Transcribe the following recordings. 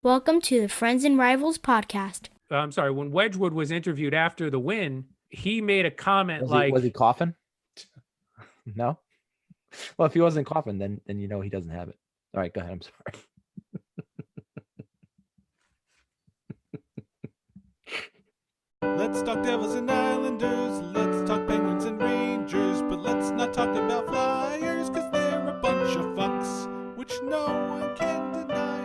Welcome to the Friends and Rivals podcast. I'm sorry, when Wedgwood was interviewed after the win, he made a comment Was he coughing? No. Well, if he wasn't coughing, then he doesn't have it. All right, go ahead. I'm sorry. Let's talk Devils and Islanders, let's talk Penguins and Rangers, but let's not talk about Flyers, cause they're a bunch of fucks, which no one can deny,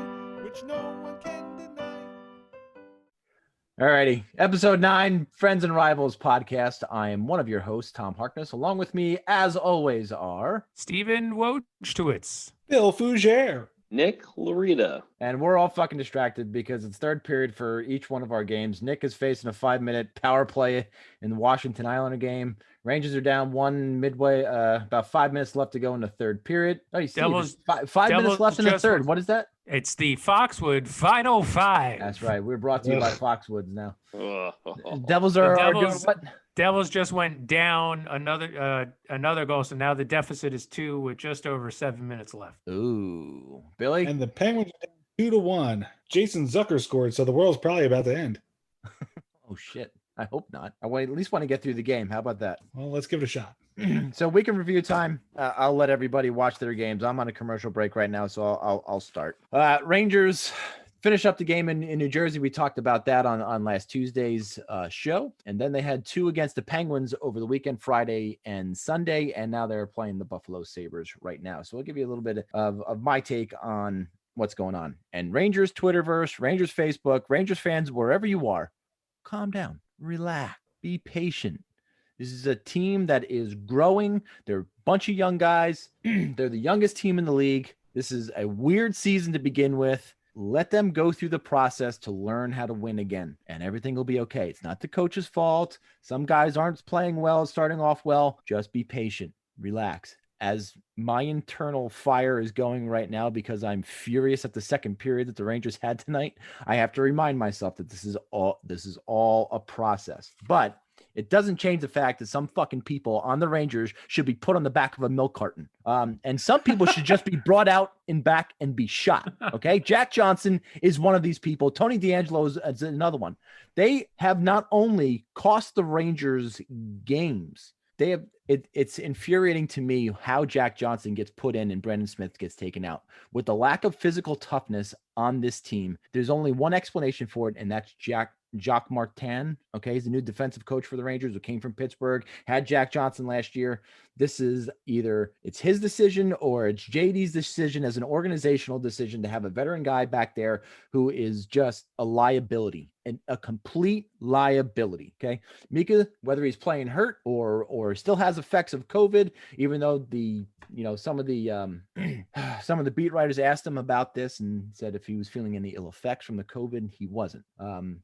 Alrighty, episode 9, Friends and Rivals podcast. I am one of your hosts, Tom Harkness. Along with me, as always, are Stephen Wojtowicz, Bill Fougere, Nick Larita. And we're all fucking distracted because it's third period for each one of our games. Nick is facing a 5-minute power play in the Washington Islander game. Rangers are down one midway, about 5 minutes left to go in the third period. Oh, you see, five minutes left in the third. What is that? It's the Foxwood Final Five. That's right. We're brought to you by Foxwoods now. Devils are doing what? Devils just went down another goal, so now the deficit is 2 with just over 7 minutes left. Ooh, Billy. And the Penguins are down 2-1. Jason Zucker scored, so the world's probably about to end. Oh shit. I hope not. I at least want to get through the game. How about that? Well, let's give it a shot. So weekend review time. I'll let everybody watch their games. I'm on a commercial break right now, so I'll start. Rangers finish up the game in New Jersey. We talked about that on last Tuesday's show. And then they had 2 against the Penguins over the weekend, Friday and Sunday. And now they're playing the Buffalo Sabres right now. So I'll give you a little bit of my take on what's going on. And Rangers Twitterverse, Rangers Facebook, Rangers fans, wherever you are, calm down, relax, be patient. This is a team that is growing. They're a bunch of young guys. They're the youngest team in the league. This is a weird season to begin with. Let them go through the process to learn how to win again, and everything will be okay. It's not the coach's fault. Some guys aren't playing well, starting off well. Just be patient, relax. As my internal fire is going right now because I'm furious at the second period that the Rangers had tonight, I have to remind myself that this is all a process. But it doesn't change the fact that some fucking people on the Rangers should be put on the back of a milk carton. And some people should just be brought out in back and be shot. Okay. Jack Johnson is one of these people. Tony DeAngelo is another one. They have not only cost the Rangers games, they have it's infuriating to me how Jack Johnson gets put in and Brendan Smith gets taken out. With the lack of physical toughness on this team, there's only one explanation for it, and that's Jacques Martin. Okay, he's the new defensive coach for the Rangers who came from Pittsburgh, had Jack Johnson last year. This is either it's his decision or it's JD's decision as an organizational decision to have a veteran guy back there who is just a liability and a complete liability. Okay, Mika, whether he's playing hurt or still has effects of COVID, even though some of the beat writers asked him about this and said if he was feeling any ill effects from the COVID, he wasn't.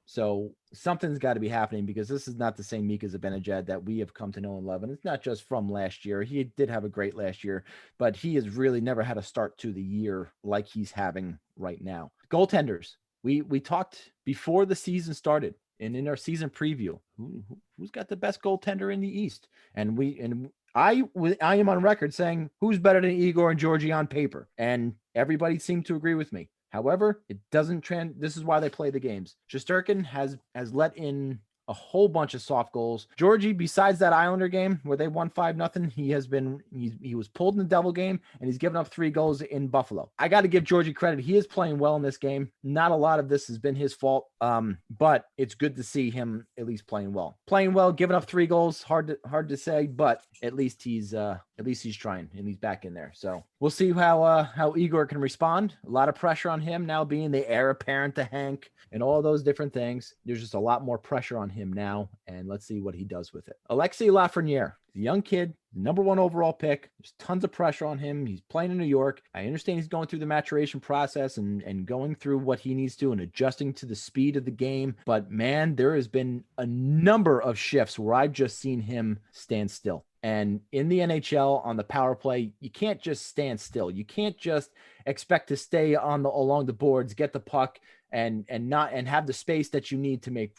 So something's got to be happening because this is not the same Mika Zibanejad that we have come to know and love. And it's not just from last year. He did have a great last year, but he has really never had a start to the year like he's having right now. Goaltenders. We talked before the season started and in our season preview, who's got the best goaltender in the East? And I am on record saying who's better than Igor and Georgie on paper, and everybody seemed to agree with me. However, it doesn't this is why they play the games. Shesterkin has let in a whole bunch of soft goals. Georgie, besides that Islander game where they won 5-0, he was pulled in the Devil game and he's given up 3 goals in Buffalo. I got to give Georgie credit. He is playing well in this game. Not a lot of this has been his fault, but it's good to see him at least playing well. Playing well, giving up 3 goals, hard to say, but at least he's trying and he's back in there. So we'll see how Igor can respond. A lot of pressure on him now being the heir apparent to Hank and all those different things. There's just a lot more pressure on him now, and let's see what he does with it. Alexis Lafreniere, the young kid, number 1 overall pick. There's tons of pressure on him. He's playing in New York. I understand he's going through the maturation process and going through what he needs to and adjusting to the speed of the game. But man, there has been a number of shifts where I've just seen him stand still. And in the NHL on the power play, you can't just stand still. You can't just expect to stay along the boards, get the puck, and have the space that you need to make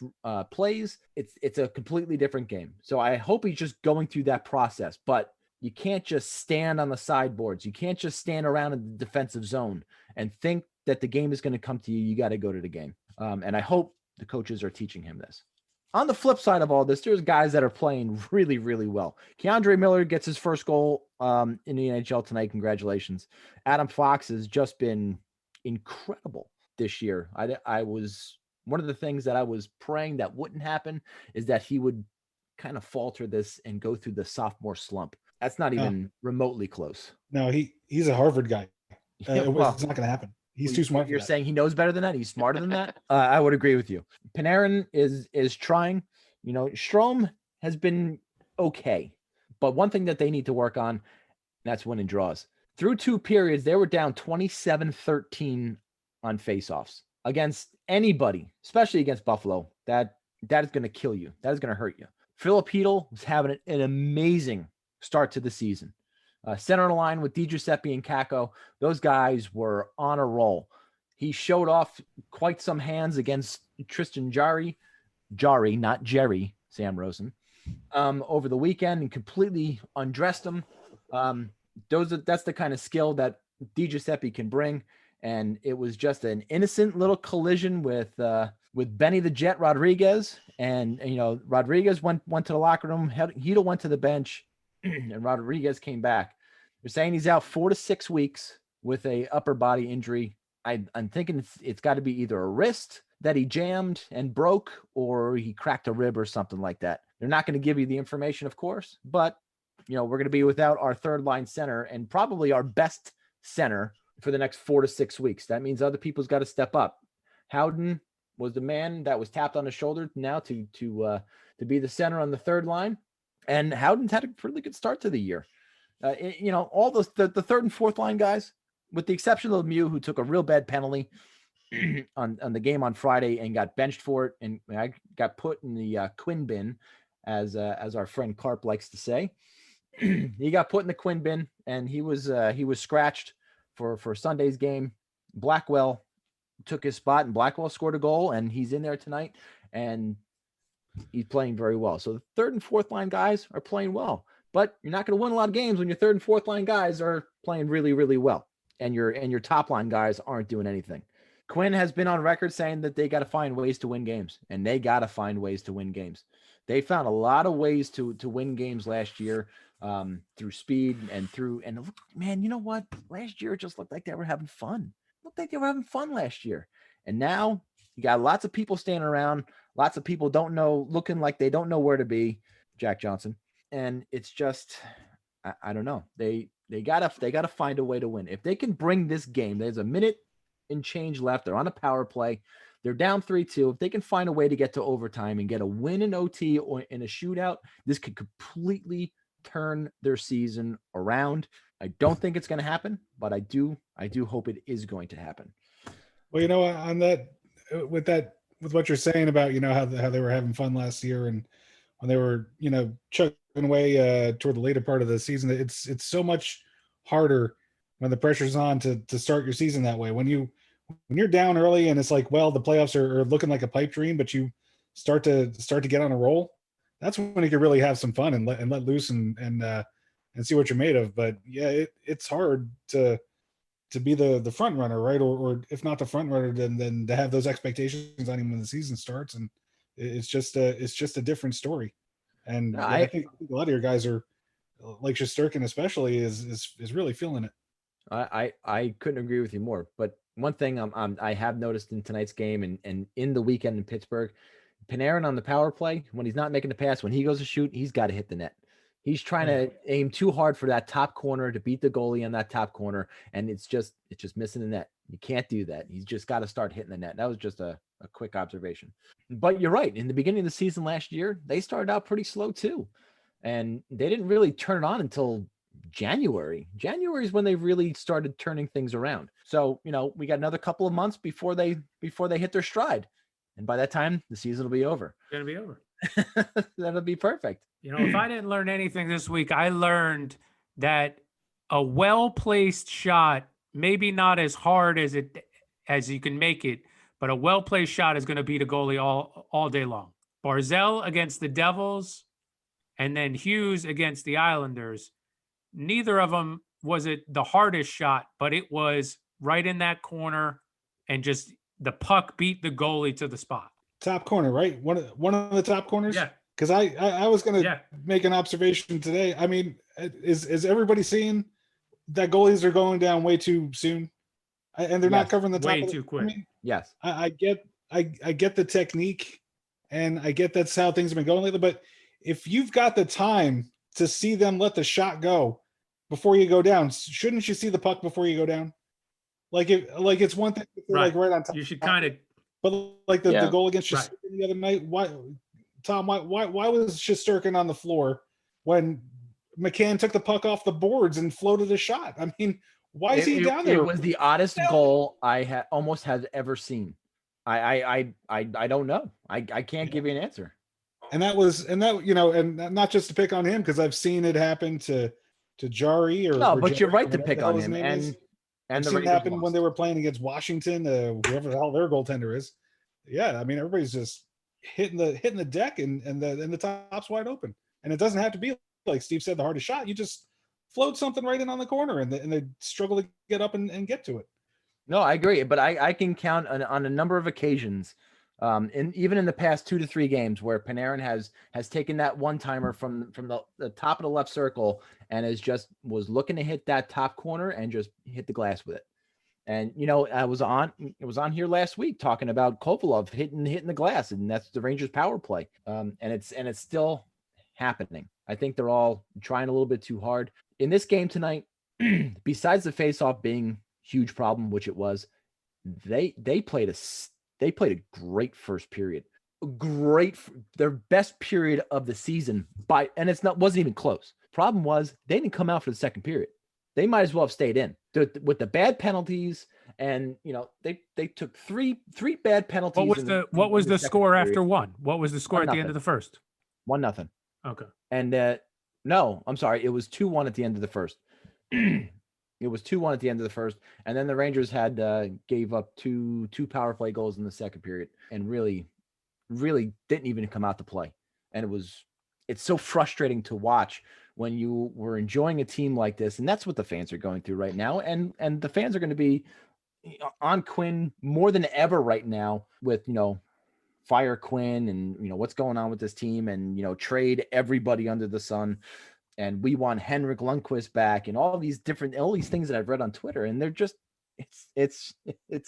plays. It's a completely different game. So I hope he's just going through that process. But you can't just stand on the sideboards. You can't just stand around in the defensive zone and think that the game is going to come to you, you got to go to the game. And I hope the coaches are teaching him this. On the flip side of all this, there's guys that are playing really, really well. Keandre Miller gets his first goal in the NHL tonight. Congratulations. Adam Fox has just been incredible this year. I was one of the things that I was praying that wouldn't happen is that he would kind of falter this and go through the sophomore slump. That's not even remotely close. No, he's a Harvard guy. Well, it's not going to happen. He's too smart. You're saying he knows better than that? He's smarter than that? I would agree with you. Panarin is trying. You know, Strome has been okay. But one thing that they need to work on, that's winning draws. Through 2 periods, they were down 27-13 on faceoffs against anybody, especially against Buffalo. That is going to kill you. That is going to hurt you. Philip Hedl was having an amazing start to the season. Center on the line with DiGiuseppe and Kakko. Those guys were on a roll. He showed off quite some hands against Tristan Jarry, not Jerry, Sam Rosen, over the weekend and completely undressed him. That's the kind of skill that DiGiuseppe can bring. And it was just an innocent little collision with Benny the Jet Rodriguez. And Rodriguez went to the locker room. Hedl went to the bench. And Rodriguez came back. They're saying he's out 4 to 6 weeks with a upper body injury. I'm thinking it's got to be either a wrist that he jammed and broke, or he cracked a rib or something like that. They're not going to give you the information, of course, but we're going to be without our third line center and probably our best center for the next 4 to 6 weeks. That means other people's got to step up. Howden was the man that was tapped on the shoulder now to be the center on the third line. And Howden's had a really good start to the year. All the third and fourth line guys, with the exception of Lemieux, who took a real bad penalty on the game on Friday and got benched for it, and I got put in the Quinn bin, as our friend Carp likes to say. He got put in the Quinn bin, and he was scratched for Sunday's game. Blackwell took his spot, and Blackwell scored a goal, and he's in there tonight, and he's playing very well. So the third and fourth line guys are playing well, but you're not going to win a lot of games when your third and fourth line guys are playing really, really well, and your top line guys aren't doing anything. Quinn has been on record saying that they got to find ways to win games, and they got to find ways to win games. They found a lot of ways to win games last year through speed and man, you know what? Last year it just looked like they were having fun. Last year. And now you got lots of people standing around. Lots of people looking like they don't know where to be. Jack Johnson. And it's just, I don't know. They gotta find a way to win. If they can bring this game, there's a minute and change left. They're on a power play. They're down 3-2. If they can find a way to get to overtime and get a win in OT or in a shootout, this could completely turn their season around. I don't think it's going to happen, but I do hope it is going to happen. Well, on that, with what you're saying about, how they were having fun last year and when they were, chugging away toward the later part of the season, it's so much harder when the pressure's on to start your season that way. When you're down early and it's like, well, the playoffs are looking like a pipe dream, but you start to get on a roll, that's when you can really have some fun and let loose and see what you're made of. But yeah, it's hard to be the front runner, right? Or if not the front runner, then to have those expectations on him when the season starts, and it's just a different story. And I think a lot of your guys are, like Shesterkin especially, is really feeling it. I couldn't agree with you more. But one thing I have noticed in tonight's game and in the weekend in Pittsburgh, Panarin on the power play, when he's not making the pass, when he goes to shoot, he's got to hit the net. He's trying to aim too hard for that top corner to beat the goalie on that top corner, and it's just missing the net. You can't do that. He's just got to start hitting the net. That was just a quick observation. But you're right. In the beginning of the season last year, they started out pretty slow too, and they didn't really turn it on until January. January is when they really started turning things around. So, we got another couple of months before they hit their stride. And by that time, the season will be over. It's going to be over. That'll be perfect. If I didn't learn anything this week, I learned that a well-placed shot, maybe not as hard as you can make it, but a well-placed shot is going to beat a goalie all day long. Barzal against the Devils and then Hughes against the Islanders. Neither of them was it the hardest shot, but it was right in that corner and just the puck beat the goalie to the spot. Top corner, right? One of the top corners. Yeah. Because I was going to Yeah. make an observation today. I mean, is everybody seeing that goalies are going down way too soon, and they're not Yes, covering the top way of the, too quick. I mean, Yes. I get the technique, and I get that's how things have been going lately. But if you've got the time to see them let the shot go before you go down, shouldn't you see the puck before you go down? Like it's one thing if they're like right on top. You should kind of, But like the goal against Right. Shesterkin the other night, why was Shesterkin on the floor when McCann took the puck off the boards and floated a shot? I mean, why is he down there? It was the oddest goal I almost had ever seen. I don't know. I can't give you an answer. And not just to pick on him, because I've seen it happen to Jari or No, or but you're Jerry, right to whatever pick the hell on his him. name is. And I've the seen it Rangers happen when lost. they were playing against Washington, whoever the hell their goaltender is. Yeah, I mean everybody's just hitting the deck and the top's wide open. And it doesn't have to be like Steve said, the hardest shot. You just float something right in on the corner and they struggle to get up and get to it. No, I agree, but I can count on a number of occasions, even in the past 2 to 3 games, where Panarin has taken that one timer from the top of the left circle and was looking to hit that top corner and just hit the glass with it. And it was on here last week talking about Kovalov hitting the glass, and that's the Rangers power play. And it's still happening. I think they're all trying a little bit too hard in this game tonight. Besides the faceoff being huge problem, which it was, they played a great first period, their best period of the season and wasn't even close. Problem was they didn't come out for the second period. They might as well have stayed in with the bad penalties, and they took three bad penalties. What was the score after one? What was the score at the end of the first? 1-0. Okay. And no, I'm sorry, it was 2-1 at the end of the first. It was 2-1 at the end of the first, and then the Rangers gave up two power play goals in the second period, and really didn't even come out to play. And it's so frustrating to watch when you were enjoying a team like this, and that's what the fans are going through right now. And the fans are going to be on Quinn more than ever right now with fire Quinn and what's going on with this team, and trade everybody under the sun. And we want Henrik Lundqvist back, and all these things that I've read on Twitter, and they're just it's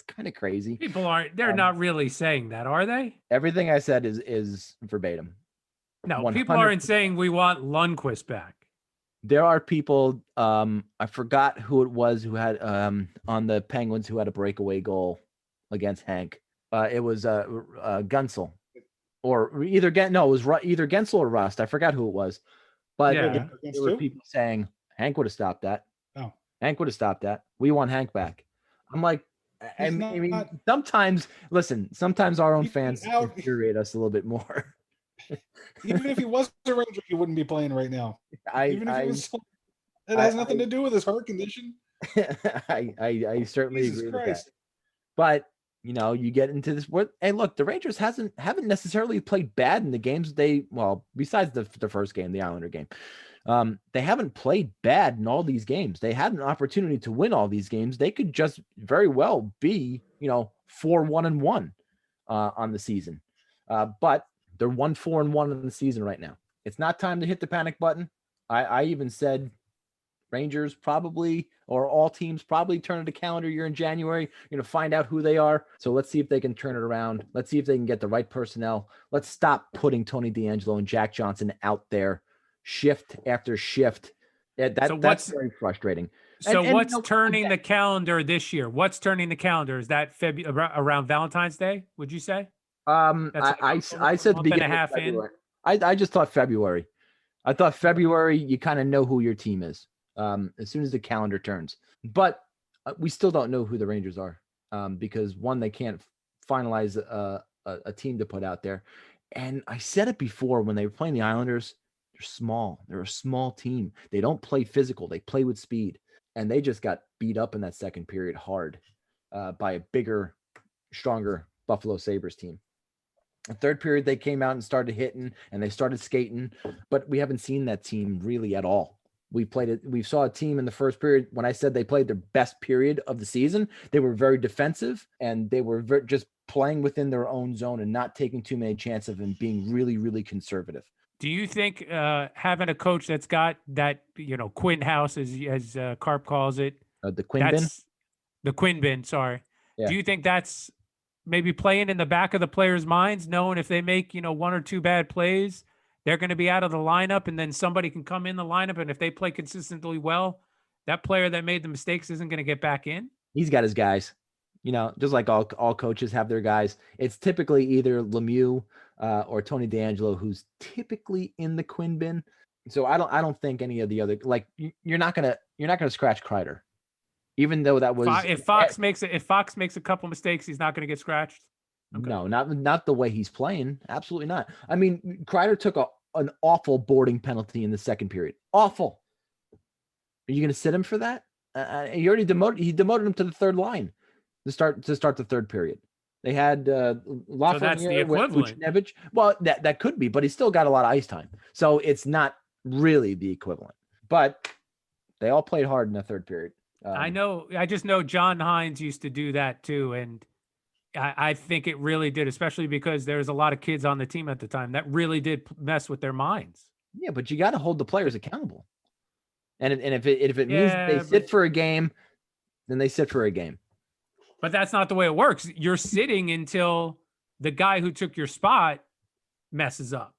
kind of crazy. People they're not really saying that, are they? Everything I said is verbatim. No, 100%. people aren't saying we want Lundqvist back. There are people, I forgot who it was who had on the Penguins who had a breakaway goal against Hank. It was Gunsel, or either Gensel or Rust. I forgot who it was. But there were people saying Hank would have stopped that. Oh, Hank would have stopped that. We want Hank back. I'm like, sometimes our own fans infuriate us a little bit more. Even if he was a Ranger, he wouldn't be playing right now. It has nothing to do with his heart condition. I certainly Jesus agree Christ. with that. But you get into this. Hey, look, the Rangers haven't necessarily played bad in the games. Besides the first game, the Islander game, they haven't played bad in all these games. They had an opportunity to win all these games. They could just very well be, 4-1-1 on the season. But they're 1-4-1 on the season right now. It's not time to hit the panic button. I even said Rangers probably, or all teams probably, turn to the calendar year in January. You're going to find out who they are. So let's see if they can turn it around. Let's see if they can get the right personnel. Let's stop putting Tony DeAngelo and Jack Johnson out there shift after shift. That's very frustrating. So what's turning the calendar this year? What's turning the calendar? Is that around Valentine's Day, would you say? I said the beginning and a half of February. I just thought February. I thought February, you kind of know who your team is as soon as the calendar turns. But we still don't know who the Rangers are because, one, they can't finalize a team to put out there. And I said it before, when they were playing the Islanders, they're small. They're a small team. They don't play physical. They play with speed. And they just got beat up in that second period hard by a bigger, stronger Buffalo Sabres team. The third period, they came out and started hitting, and they started skating, but we haven't seen that team really at all. We saw a team in the first period. When I said they played their best period of the season, they were very defensive and they were just playing within their own zone and not taking too many chances and being really, really conservative. Do you think having a coach that's got that, Quint house, as Carp calls it, The Quinn bin? the Quinn bin, sorry. Yeah. Do you think that's maybe playing in the back of the players' minds, knowing if they make, one or two bad plays, they're going to be out of the lineup, and then somebody can come in the lineup, and if they play consistently well, that player that made the mistakes isn't going to get back in? He's got his guys. Just like all coaches have their guys. It's typically either Lemieux or Tony D'Angelo who's typically in the Quinn bin. So I don't think any of the other, like, you're not gonna scratch Kreider, even though that was If Fox makes a couple mistakes, he's not going to get scratched. Okay. No, not the way he's playing. Absolutely not. I mean, Kreider took an awful boarding penalty in the second period. Awful. Are you going to sit him for that? He already demoted him to the third line to start the third period. They had Lafreniere, so that's the equivalent. Vucinovic. Well, that could be, but he's still got a lot of ice time. So it's not really the equivalent. But they all played hard in the third period. I just know John Hines used to do that too, and I think it really did, especially because there's a lot of kids on the team at the time that really did mess with their minds. Yeah, but you got to hold the players accountable. And if it means they sit for a game, then they sit for a game. But that's not the way it works. You're sitting until the guy who took your spot messes up.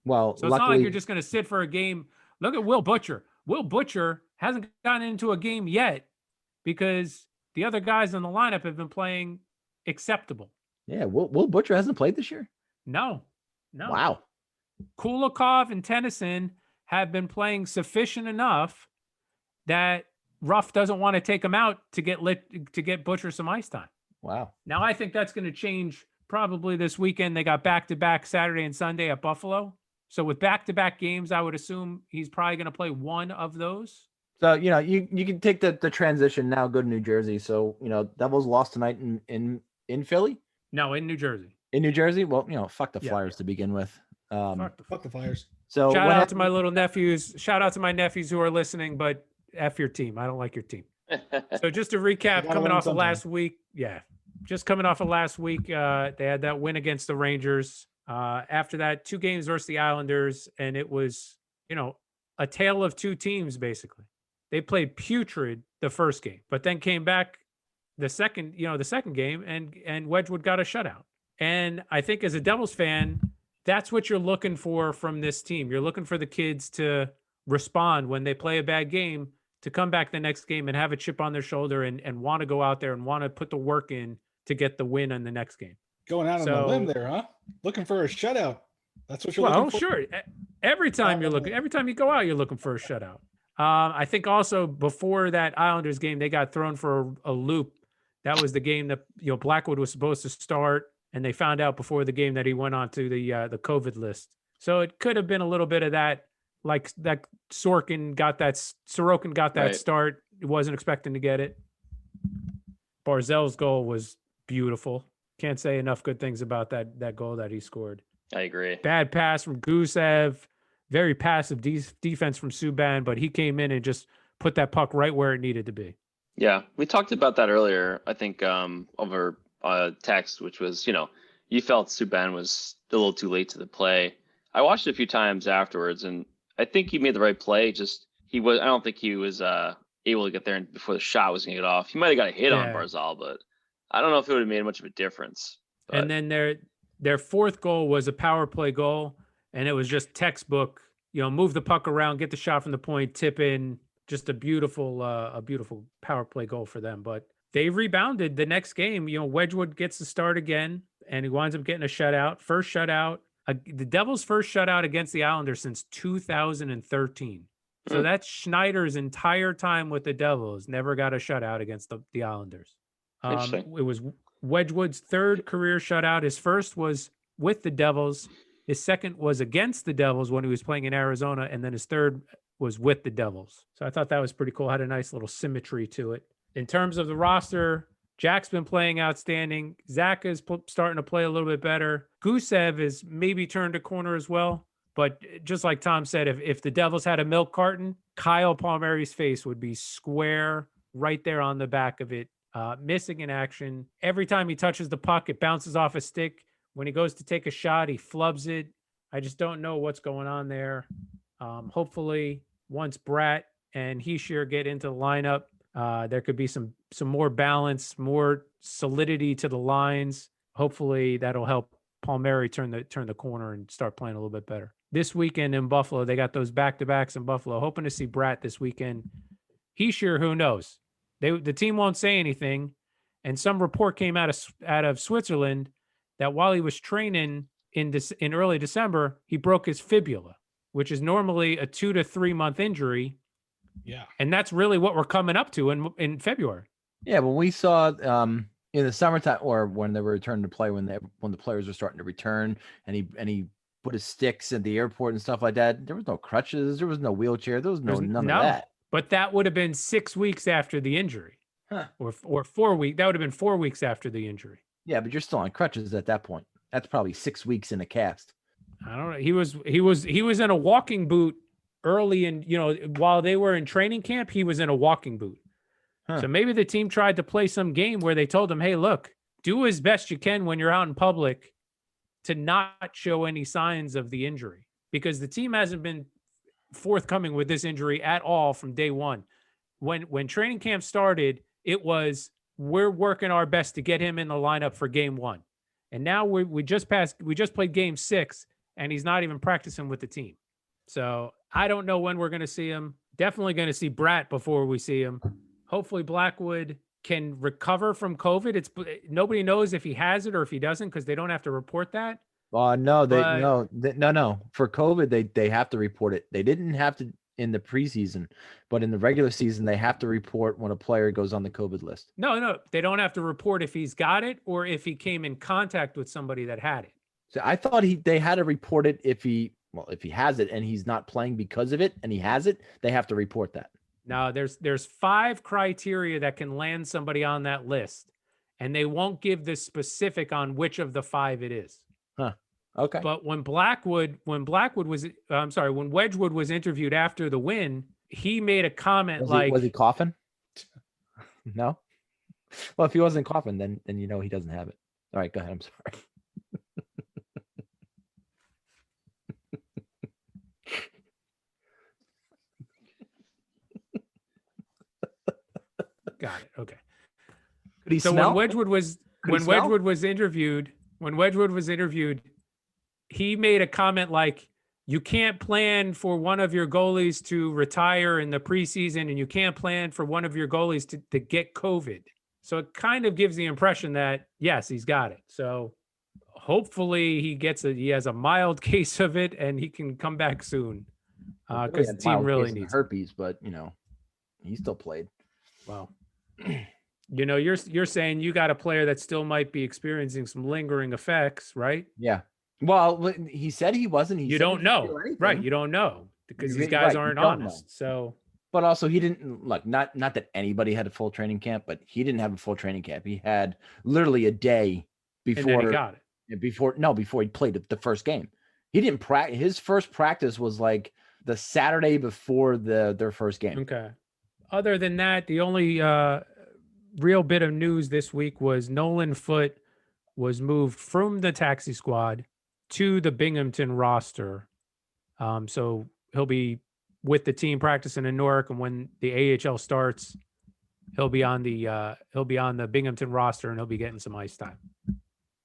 Well, so it's not like you're just going to sit for a game. Look at Will Butcher. Will Butcher hasn't gotten into a game yet because the other guys in the lineup have been playing acceptable. Yeah, Will Butcher hasn't played this year? No. Wow. Kulikov and Tennyson have been playing sufficient enough that Ruff doesn't want to take him out to get Butcher some ice time. Wow. Now I think that's going to change probably this weekend. They got back-to-back Saturday and Sunday at Buffalo. So with back-to-back games, I would assume he's probably going to play one of those. So, you can take the transition now, go to New Jersey. So, Devils lost tonight in Philly? No, in New Jersey. In New Jersey? Well, fuck the Flyers to begin with. Fuck the Flyers. So shout out to my little nephews. Shout out to my nephews who are listening, but F your team. I don't like your team. So just to recap, coming off of last week. Yeah. Just coming off of last week, they had that win against the Rangers. After that, 2 games versus the Islanders, and it was, a tale of two teams, basically. They played putrid the first game, but then came back the second game, and Wedgwood got a shutout. And I think as a Devils fan, that's what you're looking for from this team. You're looking for the kids to respond when they play a bad game, to come back the next game and have a chip on their shoulder and want to go out there and want to put the work in to get the win on the next game. Going out on the limb there, huh? Looking for a shutout. That's what you're looking for? Well, sure. Every time you go out, you're looking for a shutout. I think also before that Islanders game, they got thrown for a loop. That was the game that Blackwood was supposed to start, and they found out before the game that he went on to the COVID list. So it could have been a little bit of that, like that Sorokin got that right. Start. He wasn't expecting to get it. Barzal's goal was beautiful. Can't say enough good things about that goal that he scored. I agree. Bad pass from Gusev. Very passive defense from Subban, but he came in and just put that puck right where it needed to be. Yeah, we talked about that earlier, I think, over text, which was, you felt Subban was a little too late to the play. I watched it a few times afterwards, and I think he made the right play. I don't think he was able to get there before the shot was going to get off. He might have got a hit on Barzal, but I don't know if it would have made much of a difference. But... And then their fourth goal was a power play goal, and it was just textbook, move the puck around, get the shot from the point, tip in. Just a beautiful power play goal for them. But they rebounded the next game. Wedgwood gets the start again, and he winds up getting a shutout. First shutout, the Devils' first shutout against the Islanders since 2013. So that's Schneider's entire time with the Devils. Never got a shutout against the Islanders. It was Wedgwood's third career shutout. His first was with the Devils. His second was against the Devils when he was playing in Arizona, and then his third was with the Devils. So I thought that was pretty cool. Had a nice little symmetry to it. In terms of the roster, Jack's been playing outstanding. Zach is starting to play a little bit better. Gusev is maybe turned a corner as well. But just like Tom said, if the Devils had a milk carton, Kyle Palmieri's face would be square right there on the back of it, missing in action. Every time he touches the puck, it bounces off a stick. When he goes to take a shot, he flubs it. I just don't know what's going on there. Hopefully, once Bratt and He''s get into the lineup, there could be some more balance, more solidity to the lines. Hopefully, that'll help Palmieri turn the corner and start playing a little bit better. This weekend in Buffalo, they got those back-to-backs in Buffalo. Hoping to see Bratt this weekend. He's who knows? The team won't say anything, and some report came out of Switzerland that while he was training in early December, he broke his fibula, which is normally a 2 to 3 month injury. Yeah. And that's really what we're coming up to in February. Yeah, when we saw in the summertime, or when they were returning to play, when the players were starting to return, and he put his sticks at the airport and stuff like that, there was no crutches, there was no wheelchair, there was none of that. But that would have been 6 weeks after the injury, or 4 weeks. That would have been 4 weeks after the injury. Yeah, but you're still on crutches at that point. That's probably 6 weeks in a cast. I don't know. He was in a walking boot early, and while they were in training camp, he was in a walking boot. So maybe the team tried to play some game where they told him, "Hey, look, do as best you can when you're out in public to not show any signs of the injury," because the team hasn't been forthcoming with this injury at all from day one. When training camp started, it was, we're working our best to get him in the lineup for game 1. And now we just played game 6, and he's not even practicing with the team. So I don't know when we're going to see him. Definitely going to see Bratt before we see him. Hopefully Blackwood can recover from COVID. Nobody knows if he has it or if he doesn't, because they don't have to report that. No. For COVID, they have to report it. They didn't have to in the preseason, but in the regular season, they have to report when a player goes on the COVID list. No, they don't have to report if he's got it or if he came in contact with somebody that had it. So I thought they had to report it if he has it and he's not playing because of it and he has it, they have to report that. Now there's 5 criteria that can land somebody on that list, and they won't give the specific on which of the 5 it is. Okay. But when Wedgwood was interviewed after the win, he made a comment was he coughing? No. Well, if he wasn't coughing, then he doesn't have it. All right, go ahead. I'm sorry. Got it. Okay. Could he so smell? when Wedgwood was interviewed, he made a comment like, you can't plan for one of your goalies to retire in the preseason, and you can't plan for one of your goalies to get COVID. So it kind of gives the impression that, yes, he's got it. So hopefully he has a mild case of it and he can come back soon. Because the team really needs herpes, but he still played. Wow. You're saying you got a player that still might be experiencing some lingering effects, right? Yeah. Well, he said he wasn't. You don't know, right? You don't know because these guys aren't honest. So, but also he didn't look. Not that anybody had a full training camp, but he didn't have a full training camp. He had literally a day before. And then he got it. Before he played the first game. He didn't practice. His first practice was like the Saturday before their first game. Okay. Other than that, the only real bit of news this week was Nolan Foote was moved from the taxi squad to the Binghamton roster. So he'll be with the team practicing in Newark, and when the AHL starts, he'll be on the Binghamton roster and he'll be getting some ice time.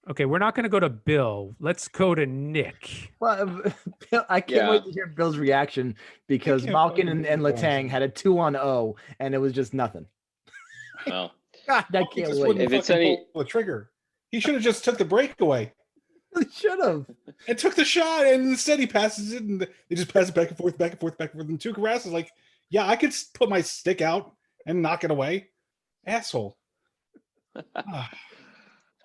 Okay, we're not going to go to Bill. Let's go to Nick. Well, Bill, I can't wait to hear Bill's reaction because Malkin and Letang had a 2-on-0 and it was just nothing. Well, God, I can't wait. If it's any pull the trigger, he should have just took the breakaway. He should have. And took the shot, and instead he passes it, and they just pass it back and forth, back and forth, back and forth. And Tuukka Rask is like, "Yeah, I could put my stick out and knock it away." Asshole.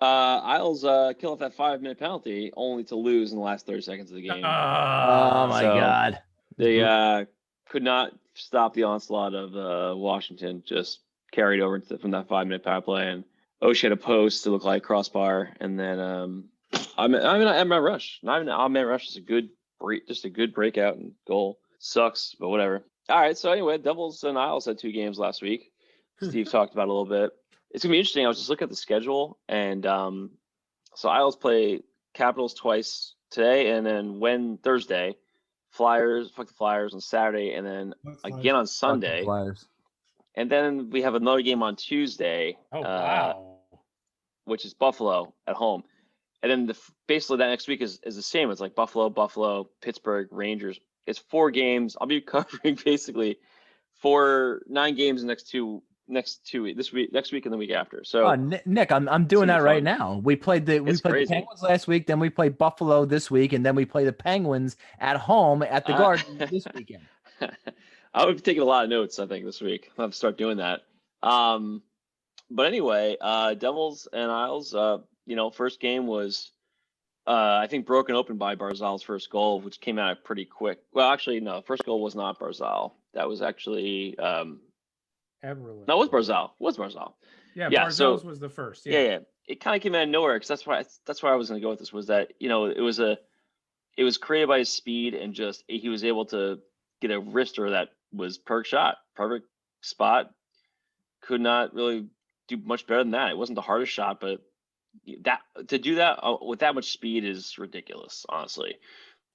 Isles kill off that 5-minute penalty, only to lose in the last 30 seconds of the game. Oh my God! They could not stop the onslaught of Washington. Just carried over from that 5-minute power play, and Oshie had a post to look like crossbar, and then. I'm at rush. Not even I'm at rush is a good just a good breakout and goal. Sucks, but whatever. All right. So anyway, Devils and Isles had 2 games last week. Steve talked about it a little bit. It's gonna be interesting. I was just looking at the schedule, and so Isles play Capitals twice today, and then Thursday, Flyers, fuck the Flyers on Saturday, and then again on Sunday. Flyers. And then we have another game on Tuesday, Oh, wow. which is Buffalo at home. And then basically that next week is the same. It's like Buffalo, Pittsburgh, Rangers. It's 4 games. I'll be covering basically 9 games the next two next week and the week after. So Nick, I'm doing that right now. We played the Penguins last week, then we played Buffalo this week, and then we play the Penguins at home at the Garden this weekend. I would be taking a lot of notes, I think, this week. I'll have to start doing that. But anyway, Devils and Isles, first game was I think broken open by Barzal's first goal, which came out pretty quick. Well, actually, no, first goal was not Barzal. That was actually Everly. No, it was Barzal. Yeah, Barzal's was the first. Yeah. It kind of came out of nowhere because that's why I was going to go with this, was that, it was created by his speed, and just he was able to get a wrister that was perfect spot. Could not really do much better than that. It wasn't the hardest shot, but that to do that with that much speed is ridiculous. Honestly,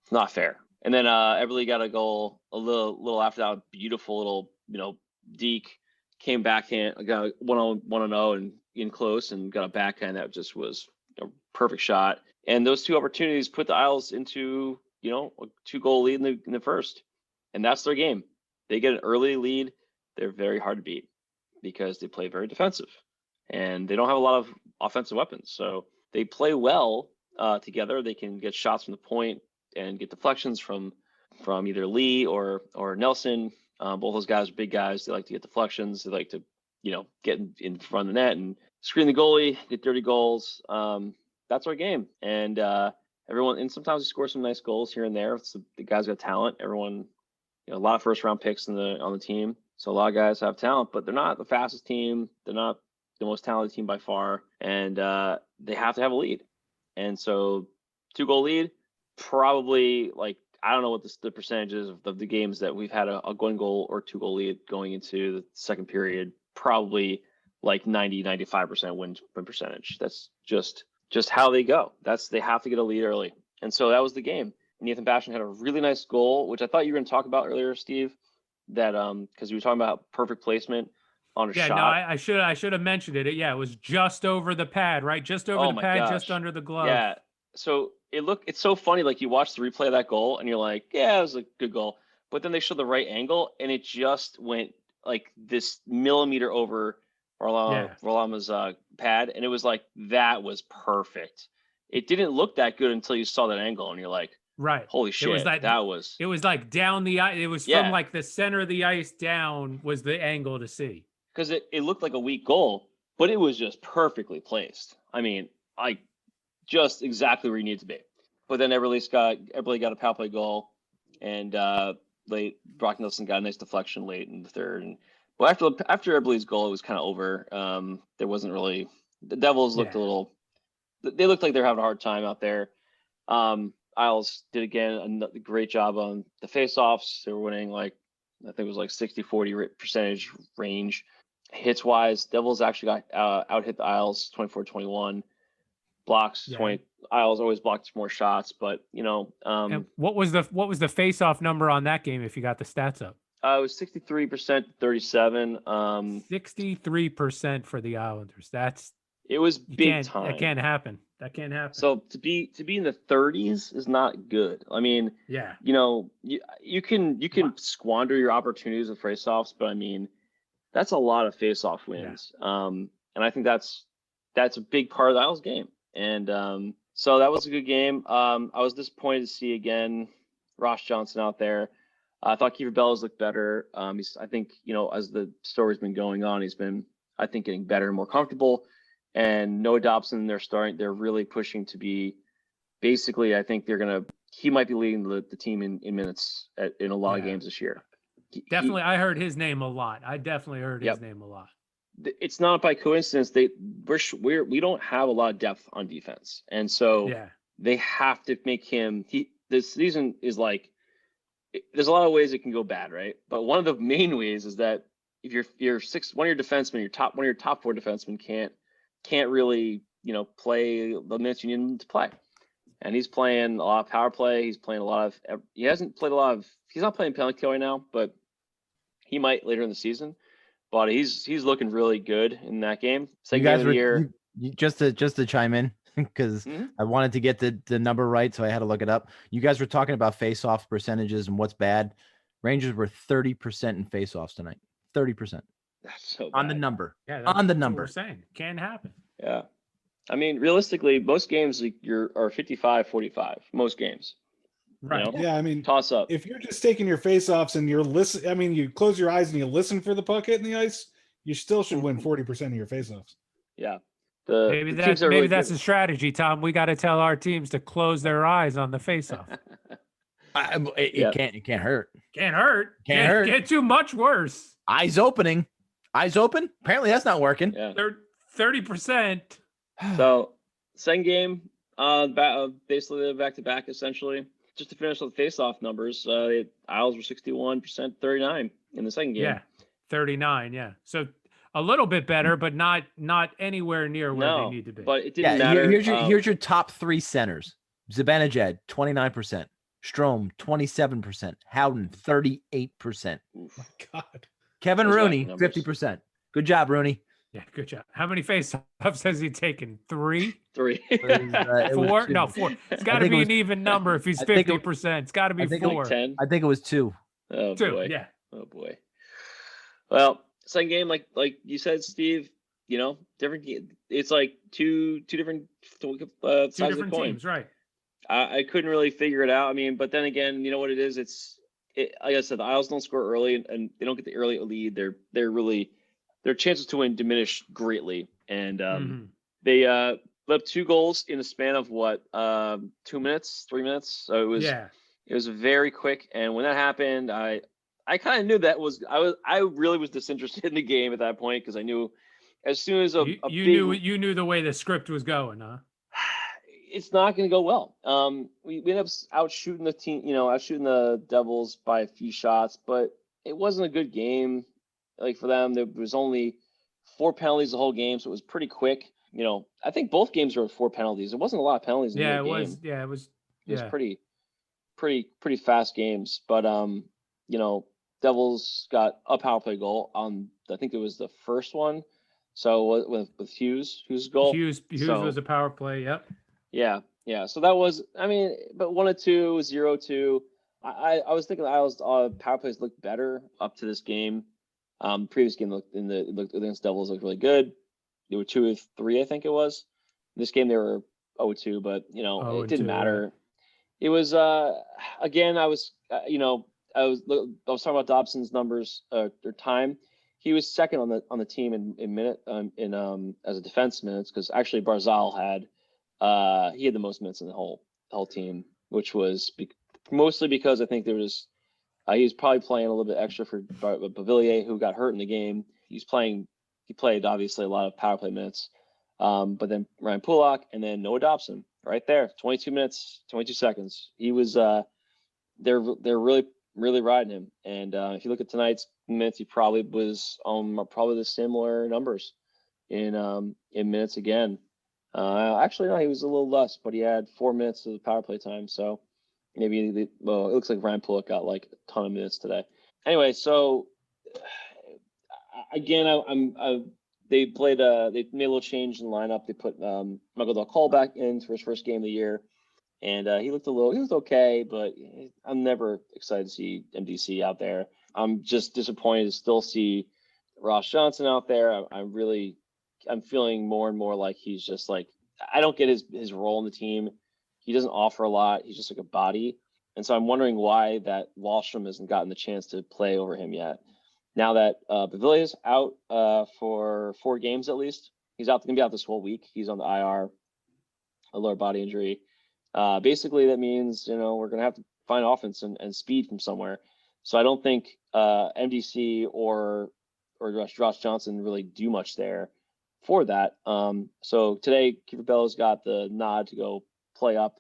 it's not fair. And then Everly got a goal a little after that. Beautiful little deke, came backhand, got 1-0 and in close, and got a backhand that just was a perfect shot. And those 2 opportunities put the Isles into a 2-goal lead in the first, and that's their game. They get an early lead. They're very hard to beat because they play very defensive, and they don't have a lot of offensive weapons. So they play well together. They can get shots from the point and get deflections from either Lee or Nelson. Both those guys are big guys. They like to get deflections. They like to, get in front of the net and screen the goalie, get dirty goals. That's our game. And and sometimes we score some nice goals here and there. The guys got talent. Everyone, a lot of first round picks on the team. So a lot of guys have talent, but they're not the fastest team. They're not the most talented team by far. And they have to have a lead. And so 2-goal lead, probably, like, I don't know what the percentage is of the games that we've had a 1-goal or 2-goal lead going into the second period. Probably like 95% win percentage. That's just how they go. They have to get a lead early. And so that was the game. Nathan Bastian had a really nice goal, which I thought you were going to talk about earlier, Steve, that because you were talking about perfect placement on a shot. Yeah, no, I should have mentioned it. Yeah, it was just over the pad, right? Just over the pad, just under the glove. Yeah. So it's so funny. Like, you watch the replay of that goal and you're like, yeah, it was a good goal. But then they showed the right angle and it just went like this millimeter over Varlama's pad. And it was like, that was perfect. It didn't look that good until you saw that angle and you're like, right, holy shit, it was like down the ice. It was from like the center of the ice down was the angle to see. Because it looked like a weak goal, but it was just perfectly placed. I mean, just exactly where you need to be. But then Everly got a power play goal, and Brock Nelson got a nice deflection late in the third. And after Everly's goal, it was kind of over. There wasn't really, the Devils looked they looked like they're having a hard time out there. Isles did again a great job on the faceoffs. They were winning I think it was 60-40 percentage range. Hits wise, Devils actually got out hit the Isles 24-21. Blocks 20. Isles always blocked more shots, but and what was the face-off number on that game if you got the stats up? It was 63% 37. 63% for the Islanders. It was big time. That can't happen. So to be in the 30s is not good. I mean, yeah, you can squander your opportunities with face-offs, but I mean, that's a lot of face-off wins. Yeah. And I think that's a big part of the Isles game. And so that was a good game. I was disappointed to see again Ross Johnson out there. I thought Kiefer Bellows looked better. I think, as the story's been going on, he's been, I think, getting better and more comfortable. And Noah Dobson, they're really pushing to be, basically, I think he might be leading the team in minutes in a lot of games this year. Definitely. I heard his name a lot. I definitely heard his name a lot. It's not by coincidence. We don't have a lot of depth on defense. And so they have to make him, this season is like, there's a lot of ways it can go bad, right? But one of the main ways is that if one of your defensemen, one of your top 4 defensemen can't really, play the minutes you need him to play. And he's playing a lot of power play. He's playing he's not playing penalty kill right now, but he might later in the season. But he's looking really good in that game. Second game of the year. Just to chime in, because I wanted to get the number right, so I had to look it up. You guys were talking about face-off percentages and what's bad. Rangers were 30% in face-offs tonight. 30%. That's so bad. On the number. Yeah, on the that's number. what we're saying. Can happen. Yeah. I mean, realistically, most games are 55-45. Most games. Right. Yeah, I mean, toss up. If you're just taking your face-offs and you're you close your eyes and you listen for the puck hitting the ice, you still should win 40% of your face-offs. Yeah. Maybe that's a strategy, Tom. We got to tell our teams to close their eyes on the face-off. It can't hurt. Can't hurt. Can't hurt. Get too much worse. Eyes open. Apparently that's not working. Yeah. 30%. So second game, basically back to back essentially. Just to finish with the face-off numbers, Isles were 61%, 39 in the second game. Yeah, 39. Yeah, so a little bit better, but not anywhere near where they need to be. But it didn't matter. Here's your top 3 centers: Zibanejad 29%, Strome 27%, Howden 38%. Oh my God. Kevin Rooney 50%. Good job, Rooney. Yeah, good job. How many face-offs has he taken? 3? 3. 4? No, 4. It's got to be an even number if he's 50%. It's got to be 4. 10. I think it was 2. Oh 2, boy. yeah. Oh boy. Well, second game, like you said, Steve, different. It's like two different sides of the coin. Teams, right? I couldn't really figure it out. I mean, but then again, you know what it is? Like I said, the Isles don't score early, and they don't get the early lead. Their chances to win diminish greatly, and they let up 2 goals in a span of 2 minutes, 3 minutes. So it was very quick. And when that happened, I kind of knew I really was disinterested in the game at that point, because I knew as soon as you knew the way the script was going, huh? It's not going to go well. We ended up outshooting the team, outshooting the Devils by a few shots, but it wasn't a good game. Like for them, there was only 4 penalties the whole game, so it was pretty quick. I think both games were 4 penalties. There wasn't a lot of penalties in the game. It was pretty fast games. But Devils got a power play goal on, I think it was the first one. So with Hughes' goal. Hughes was a power play. Yep. Yeah. So that was, but 1-2, 0-2. I was thinking the Isles power plays looked better up to this game. Previous game looked against Devils looked really good. They were 2-3, I think it was. In this game they were 0-2, but it didn't matter. It was again. I was talking about Dobson's numbers or time. He was second on the team in minute as a defense minutes, because actually Barzal had the most minutes in the whole team, which was mostly because I think there was. He was probably playing a little bit extra for Bavillier, who got hurt in the game. He played obviously a lot of power play minutes. But then Ryan Pulock and then Noah Dobson right there, 22 minutes, 22 seconds. He was they're really, really riding him. And if you look at tonight's minutes, he probably was on probably the similar numbers in minutes again. Actually, no, he was a little less, but he had 4 minutes of power play time. So maybe it looks like Ryan Pulock got like a ton of minutes today. Anyway, so again, they made a little change in the lineup. They put Michael Del Cole back in for his first game of the year, and he looked okay, but I'm never excited to see MDC out there. I'm just disappointed to still see Ross Johnson out there. I'm feeling more and more like he's just like, I don't get his role in the team. He doesn't offer a lot. He's just like a body. And so I'm wondering why that Wahlstrom hasn't gotten the chance to play over him yet. Now that Bavillier is out for 4 games at least, he's going to be out this whole week. He's on the IR, a lower body injury. Basically, that means, we're going to have to find offense and speed from somewhere. So I don't think MDC or Ross Johnson really do much there for that. So today, Kiefer Bellows got the nod to go play up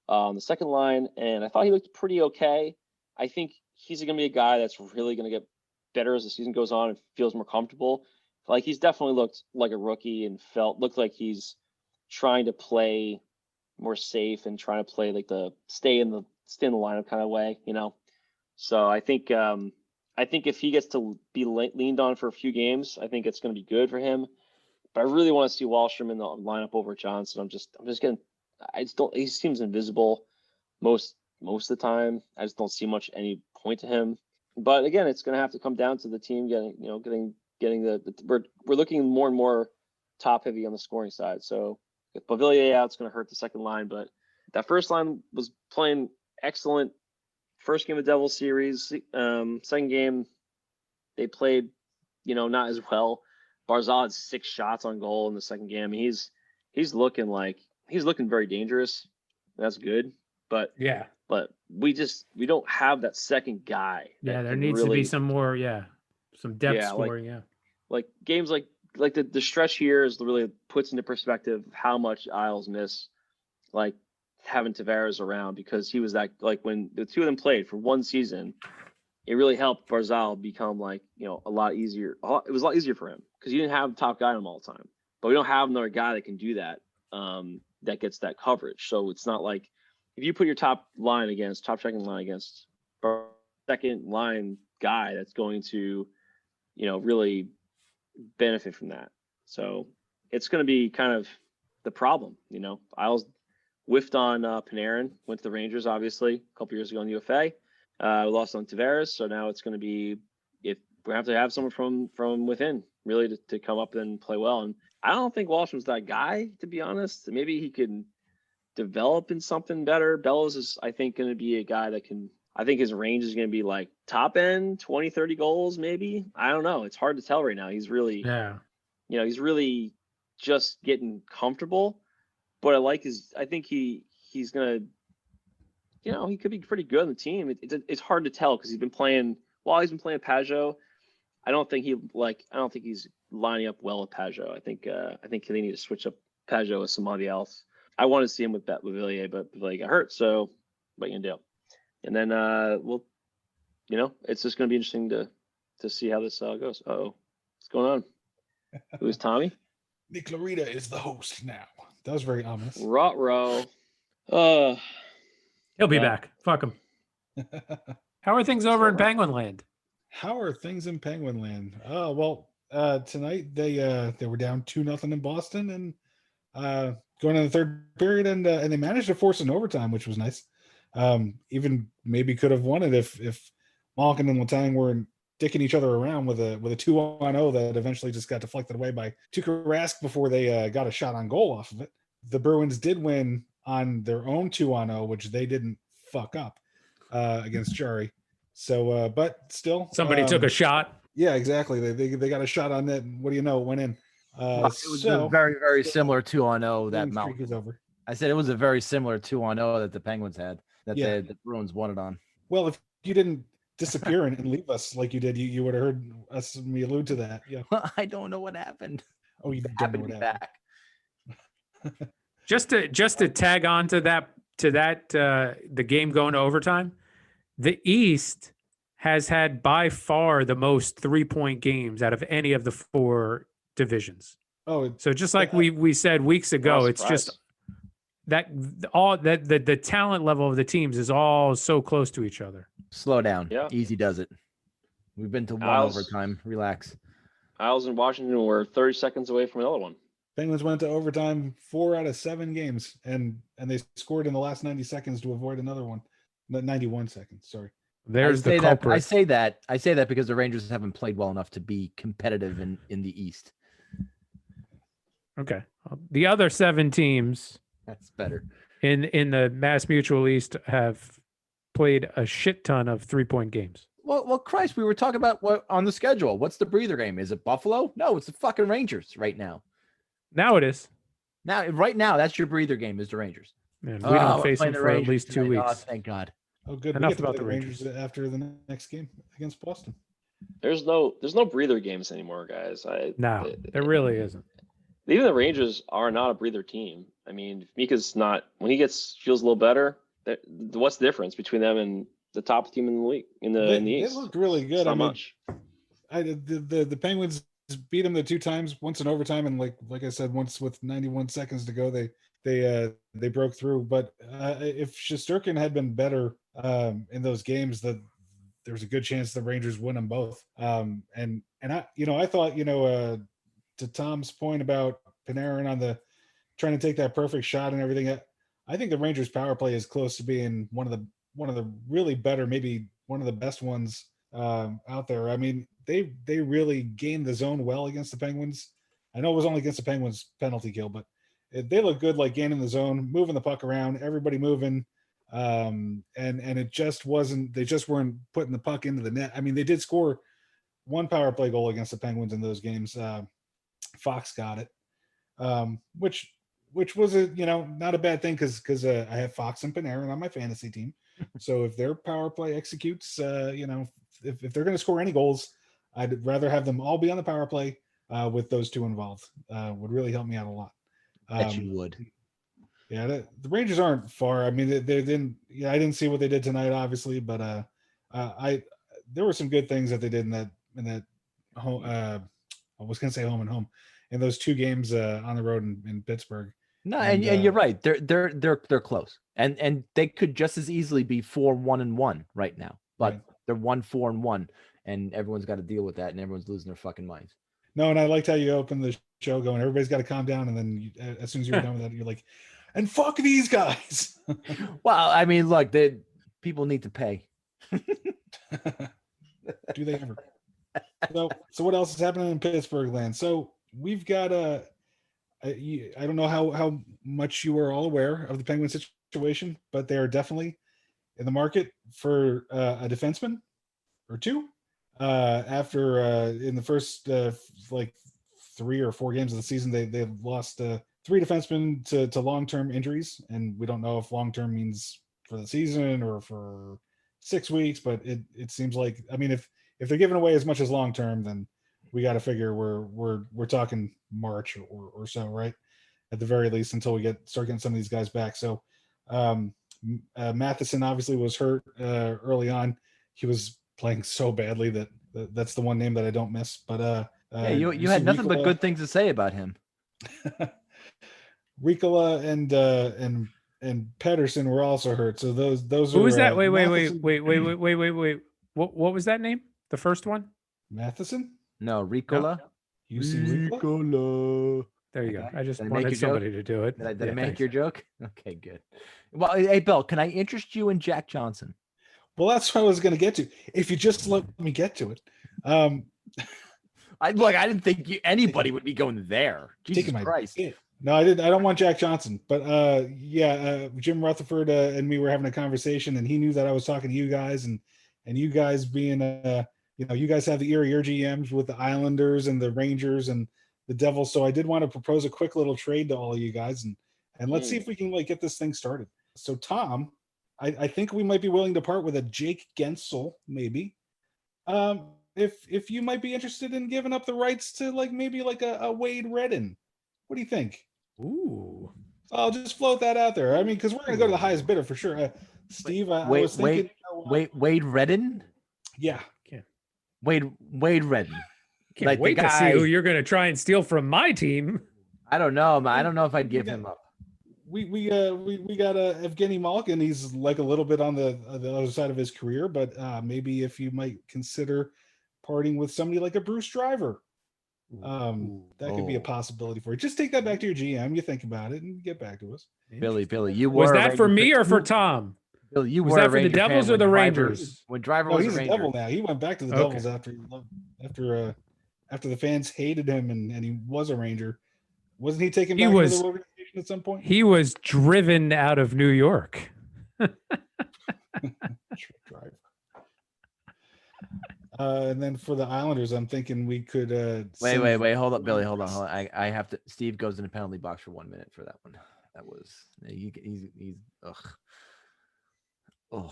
on the second line, and I thought he looked pretty okay. I think he's going to be a guy that's really going to get better as the season goes on and feels more comfortable. Like he's definitely looked like a rookie and looked like he's trying to play more safe and trying to play like the stay in the lineup kind of way, you know. So I think if he gets to be leaned on for a few games, I think it's going to be good for him. But I really want to see Wahlstrom in the lineup over Johnson. He seems invisible most of the time. I just don't see any point to him. But again, it's going to have to come down to the team getting we're looking more and more top heavy on the scoring side. So with Beauvillier out, it's going to hurt the second line. But that first line was playing excellent. First game of Devils series. Second game, they played, not as well. Barzal had 6 shots on goal in the second game. He's looking very dangerous. That's good. But Yeah. But we don't have that second guy. Yeah, there needs to be some more. Yeah, some depth scoring. Like games like the stretch here is really puts into perspective how much Isles miss, like having Tavares around, because he was that, like when the two of them played for one season, it really helped Barzal become a lot easier. It was a lot easier for him because you didn't have a top guy on him all the time. But we don't have another guy that can do that. That gets that coverage. So it's not like if you put your top checking line against second line guy, that's going to, really benefit from that. So it's going to be kind of the problem. Isles whiffed on Panarin, went to the Rangers, obviously, a couple years ago in UFA. We lost on Tavares, so now it's going to be, if we have to have someone from within really to come up and play well. And I don't think Wahlstrom's that guy, to be honest. Maybe he can develop in something better. Bellows is, I think, going to be a guy that can, I think his range is going to be like top end 20, 30 goals, maybe. I don't know. It's hard to tell right now. He's really, he's really just getting comfortable. But I think he's going to, he could be pretty good on the team. It's hard to tell because he's been playing Pajot. I don't think he's lining up well with Pajot. I think they need to switch up Pajot with somebody else. I want to see him with Villiers, but Villiers got hurt, so what you gonna do? And then it's just gonna be interesting to see how this goes. What's going on? Who's Tommy? Nick Larita is the host now. That was very ominous. Rot-row. He'll be back. Fuck him. How are things over in Penguin Land? How are things in Penguin Land? Tonight they were down 2-0 in Boston and going into the third period, and they managed to force an overtime, which was nice. Even maybe could have won it if Malkin and Letang weren't dicking each other around with a 2-0 that eventually just got deflected away by Tuukka Rask before they got a shot on goal off of it. The Bruins did win on their own 2-0, which they didn't fuck up against Jari. So, but still, somebody took a shot. Yeah, exactly. They got a shot on that. And what do you know? It went in. It was a very, very similar 2-0 that Malkin is over. I said it was a very similar 2-0 that the Penguins had that the Bruins won it on. Well, if you didn't disappear and leave us like you did, you would have heard me allude to that. Yeah. I don't know what happened. Oh, you don't know what happened. Back. Just to tag on to that the game going to overtime, the East has had by far the most 3-point games out of any of the 4 divisions. Oh, so just like we said weeks ago, it's just that the talent level of the teams is all so close to each other. Slow down. Yeah. Easy does it. We've been to one overtime. Relax. Isles and Washington were 30 seconds away from another one. Penguins went to overtime 4 out of 7 games, and they scored in the last 90 seconds to avoid another one. 91 seconds, sorry. There's the culprit. I say that because the Rangers haven't played well enough to be competitive in the East. Okay. The other 7 teams That's better. in the Mass Mutual East have played a shit ton of 3-point games. Well, Christ, we were talking about what on the schedule. What's the breather game? Is it Buffalo? No, it's the fucking Rangers right now. Now it is. Right now, that's your breather game is the Rangers. And we don't face them for at least 2 weeks. Oh, thank God. Oh, good. Enough we get about to the play Rangers after the next game against Boston. There's no breather games anymore, guys. No, there really isn't. Even the Rangers are not a breather team. I mean, if Mika's not when he feels a little better. What's the difference between them and the top team in the league in the They East? looked really It's good. not I mean, much. The Penguins beat them the 2 times, once in overtime, and like I said, once with 91 seconds to go, they broke through. But if Shesterkin had been better in those games, that there's a good chance the Rangers win them both. And I thought to Tom's point about Panarin on the trying to take that perfect shot and everything, I think the Rangers power play is close to being one of the really better, maybe one of the best ones out there. I mean, they really gained the zone well against the Penguins. I know it was only against the Penguins penalty kill, but they look good, like gaining the zone, moving the puck around, everybody moving. And it just wasn't, they just weren't putting the puck into the net. I mean, they did score one power play goal against the Penguins in those games. Fox got it, which was not a bad thing because I have Fox and Panarin on my fantasy team. So if their power play executes, if they're going to score any goals, I'd rather have them all be on the power play with those two involved. Would really help me out a lot. Bet you would. Yeah, the Rangers aren't far. I mean, they didn't. Yeah, I didn't see what they did tonight, obviously, but there were some good things that they did in that home. I was going to say home and home in those 2 games on the road in Pittsburgh. No, and you're right. They're close, and they could just as easily be 4-1-1 right now, but Right. they're 1-4-1, and everyone's got to deal with that, and everyone's losing their fucking minds. No, and I liked how you opened the show going, everybody's got to calm down, and then as soon as you're done with that, you're like, and fuck these guys. Well, I mean, look, people need to pay. Do they ever? So what else is happening in Pittsburgh land? So we've got I don't know how much you are all aware of the Penguin situation, but they are definitely in the market for a defenseman or 2. After in the first 3 or 4 games of the season, they've lost 3 defensemen to long-term injuries, and we don't know if long-term means for the season or for 6 weeks, but it seems like, I mean, if they're giving away as much as long-term, then we got to figure we're talking March or so, right? At the very least, until we start getting some of these guys back. So Matheson obviously was hurt early on. He was playing so badly that's the one name that I don't miss. But Yeah, you had nothing but good things to say about him. Ricola and Pedersen were also hurt. So those Who are was that? Wait. Matheson- What was that name? The first one? Matheson? No, Ricola. You see Ricola? There you go. Okay. I just Did I make wanted your joke? somebody to do it. Did I Yeah, make thanks. your joke? Okay, good. Well, hey, Bill, can I interest you in Jack Johnson? Well, that's what I was going to get to. If you just let me get to it. I didn't think anybody would be going there. Jesus Taking my Christ. bit. No, I didn't. I don't want Jack Johnson, but Jim Rutherford and me were having a conversation, and he knew that I was talking to you guys, and you guys being, you guys have the ear of your GMs with the Islanders and the Rangers and the Devils. So I did want to propose a quick little trade to all of you guys, and let's see if we can get this thing started. So Tom, I think we might be willing to part with a Jake Gensel, maybe. If you might be interested in giving up the rights to maybe a Wade Redden. What do you think? Ooh. I'll just float that out there. I mean, because we're going to go to the highest bidder for sure. Steve, I was thinking. Wade Redden? Yeah. Wade Redden. Can't wait to see who you're going to try and steal from my team. I don't know. I don't know if I'd give him up. We got Evgeny Malkin. He's a little bit on the other side of his career, but maybe if you might consider parting with somebody like a Bruce Driver. That could be a possibility for you. Just take that back to your GM. You think about it and get back to us. Billy, you were Was that for me or for Tom? Billy, you Was were that a for the Ranger Devils fan or the when Rangers? When Driver No, was he's a a Ranger. Devil now. He went back to the Okay. Devils after the fans hated him and he was a Ranger. Wasn't he taken He back was- to the organization at some point? He was driven out of New York. Driver. And then for the Islanders, I'm thinking we could Wait, hold up, Billy, hold on. I have to. Steve goes in the penalty box for 1 minute for that one. That was he's ugh. Oh,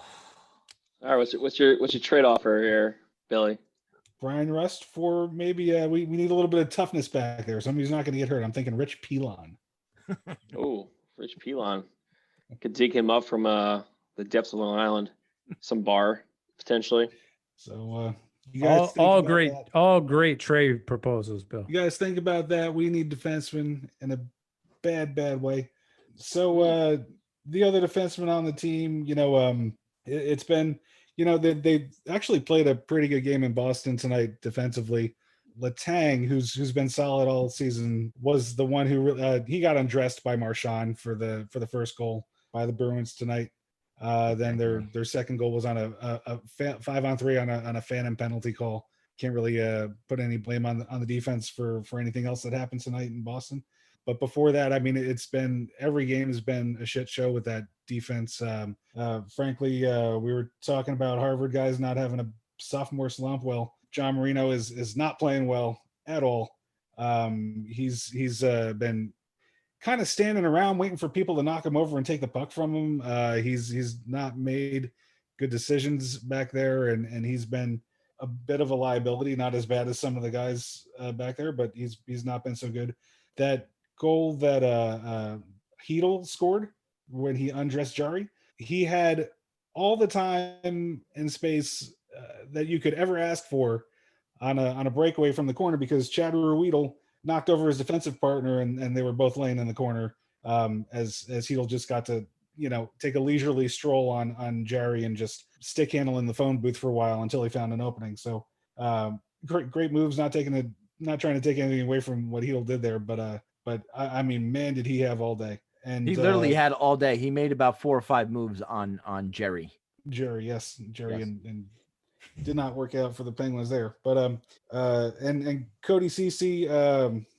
All right, what's your trade offer here, Billy? Brian Rust for maybe we need a little bit of toughness back there. Somebody's not going to get hurt. I'm thinking Rich Pilon. Oh, Rich Pilon. Could dig him up from the depths of Long Island, some bar potentially. So you guys think all about great, that. all great trade proposals, Bill. You guys think about that. We need defensemen in a bad way. So the other defenseman on the team, it's been, they actually played a pretty good game in Boston tonight defensively. Letang, who's been solid all season, was the one who he got undressed by Marchand for the first goal by the Bruins tonight. Then their second goal was on a 5-on-3 on a phantom penalty call. Can't really put any blame on the defense for anything else that happened tonight in Boston. But before that, I mean, every game has been a shit show with that defense. Frankly, we were talking about Harvard guys not having a sophomore slump. Well, John Marino is not playing well at all. He's been kind of standing around waiting for people to knock him over and take the puck from him. He's not made good decisions back there, and he's been a bit of a liability. Not as bad as some of the guys back there, but he's not been so good. That goal that Heedle scored when he undressed Jari, he had all the time and space that you could ever ask for on a breakaway from the corner, because Chad Ruedel knocked over his defensive partner, and they were both laying in the corner as Heedle just got to take a leisurely stroll on Jari and just stick handle in the phone booth for a while until he found an opening. So great moves, not trying to take anything away from what Heedle did there, but I mean, man, did he have all day. And he literally had all day. He made about 4 or 5 moves on Jerry. Yes. Yes. And did not work out for the Penguins there. But and Cody Ceci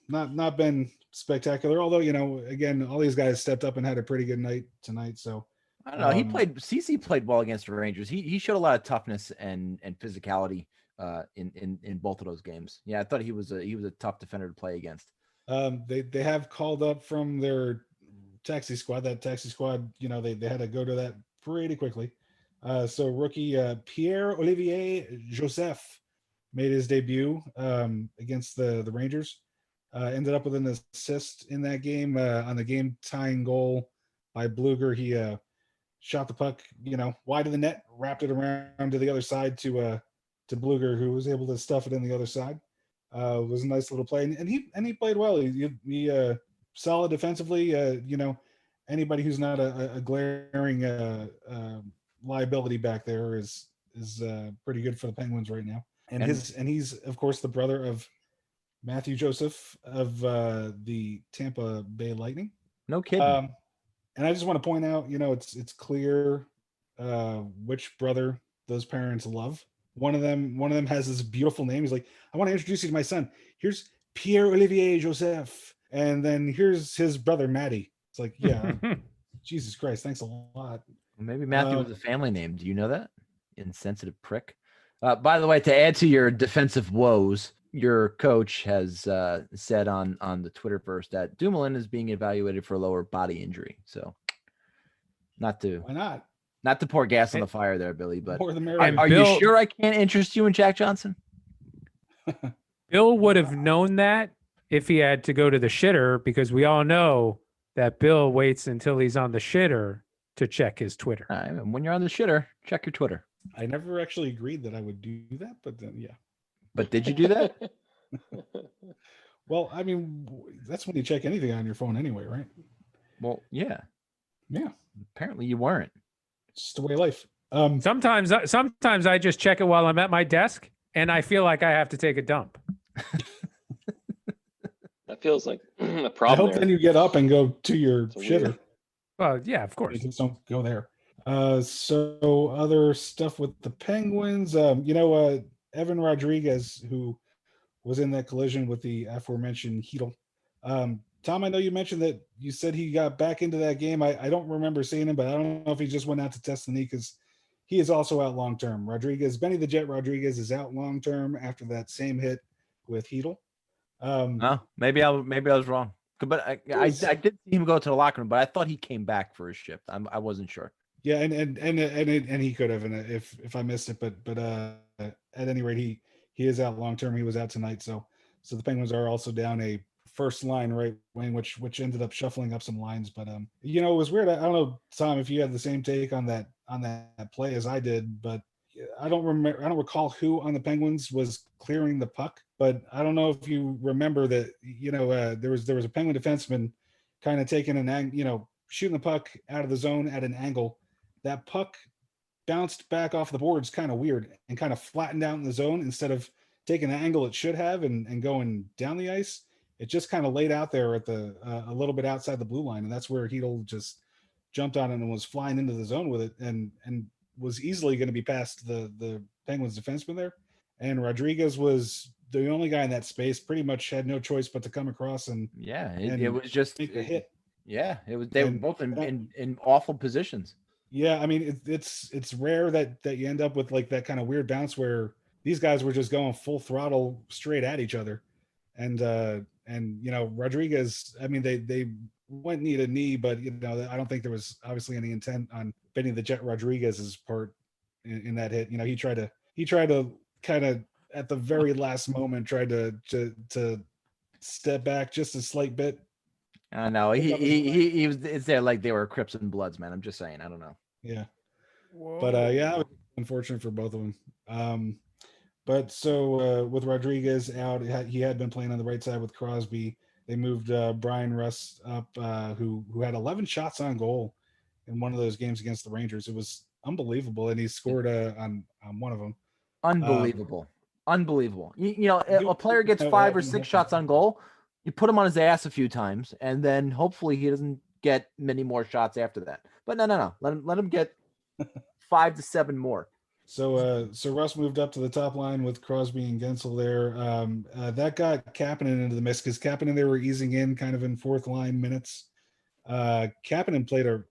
not been spectacular, although again, all these guys stepped up and had a pretty good night tonight. So I don't know. CC played well against the Rangers. He showed a lot of toughness and physicality in both of those games. Yeah, I thought he was a tough defender to play against. They have called up from their taxi squad. That taxi squad, they had to go to that pretty quickly. So rookie Pierre-Olivier Joseph made his debut against the Rangers. Ended up with an assist in that game on the game-tying goal by Bluger. He shot the puck, wide of the net, wrapped it around to the other side to Bluger, who was able to stuff it in the other side. It was a nice little play, and he played well. He solid defensively. Anybody who's not a glaring liability back there is pretty good for the Penguins right now. And he's of course the brother of Matthew Joseph of the Tampa Bay Lightning. No kidding. And I just want to point out, it's clear which brother those parents love. One of them has this beautiful name. He's like, I want to introduce you to my son. Here's Pierre-Olivier Joseph. And then here's his brother, Matty. It's like, yeah, Jesus Christ, thanks a lot. Maybe Matthew was a family name. Do you know that? Insensitive prick. By the way, to add to your defensive woes, your coach has said on the Twitterverse that Dumoulin is being evaluated for a lower body injury. So Why not? Not to pour gas on the fire there, Billy, but More the merrier. are you sure I can't interest you in Jack Johnson? Bill would have known that if he had to go to the shitter, because we all know that Bill waits until he's on the shitter to check his Twitter. And when you're on the shitter, check your Twitter. I never actually agreed that I would do that, but then yeah. But did you do that? Well, I mean, that's when you check anything on your phone anyway, right? Well, yeah. Yeah. Apparently you weren't. It's just the way of life. Sometimes I just check it while I'm at my desk, and I feel like I have to take a dump. That feels like a I problem. hope then you get up and go to your shitter. Well, yeah, of course. Just don't go there. So other stuff with the Penguins, Evan Rodriguez, who was in that collision with the aforementioned Heedle. Tom, I know you mentioned that you said he got back into that game. I don't remember seeing him, but I don't know if he just went out to test the knee, because he is also out long-term. Benny the Jet Rodriguez is out long-term after that same hit with Heedle. Maybe I was wrong. But I did see him go to the locker room, but I thought he came back for his shift. I wasn't sure. Yeah, and he could have, and if I missed it, but at any rate, he is out long term. He was out tonight, so the Penguins are also down a first line right wing, which ended up shuffling up some lines. But it was weird. I don't know, Tom, if you had the same take on that play as I did, but I don't recall who on the Penguins was clearing the puck, but I don't know if you remember that, there was a Penguin defenseman kind of taking shooting the puck out of the zone at an angle. That puck bounced back off the boards kind of weird and kind of flattened out in the zone instead of taking the angle it should have and going down the ice. It just kind of laid out there at the a little bit outside the blue line, and that's where Heedle just jumped on it and was flying into the zone with it and was easily going to be past the Penguins defenseman there. And Rodriguez was the only guy in that space, pretty much had no choice but to come across and it was just make the hit. Yeah, it was. They were both in awful positions. Yeah, I mean it's rare that you end up with like that kind of weird bounce where these guys were just going full throttle straight at each other, and Rodriguez. I mean they went knee to knee, but I don't think there was obviously any intent on Benny the Jet Rodriguez's part in that hit. He tried to kind of at the very last moment tried to step back just a slight bit. I know he was. It's there like they were Crips and Bloods, man. I'm just saying. I don't know. Yeah, but it was unfortunate for both of them. But so with Rodriguez out, he had been playing on the right side with Crosby. They moved Brian Rust up, who had 11 shots on goal in one of those games against the Rangers. It was unbelievable, and he scored on one of them. Unbelievable. A player gets 5 or 6 shots on goal. You put him on his ass a few times, and then hopefully he doesn't get many more shots after that. But no. Let him get 5 to 7 more. So Russ moved up to the top line with Crosby and Gensel there. That got Kapanen into the mix because Kapanen, they were easing in kind of in fourth line minutes. Kapanen played a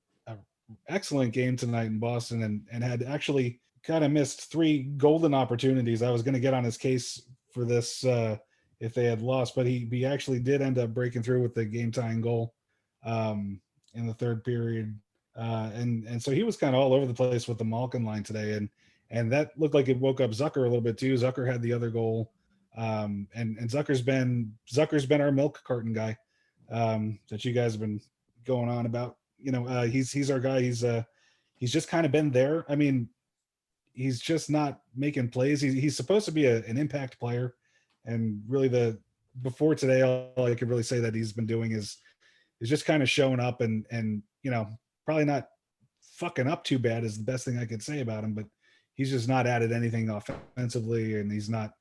excellent game tonight in Boston and had actually kind of missed 3 golden opportunities. I was going to get on his case for this if they had lost, but he actually did end up breaking through with the game tying goal in the third period. And so he was kind of all over the place with the Malkin line today. And that looked like it woke up Zucker a little bit too. Zucker had the other goal. And Zucker's been our milk carton guy that you guys have been going on about. He's our guy. He's just kind of been there. I mean, he's just not making plays. He's supposed to be an impact player. And really before today, all I could really say that he's been doing is just kind of showing up and probably not fucking up too bad is the best thing I could say about him, but he's just not added anything offensively, and he's not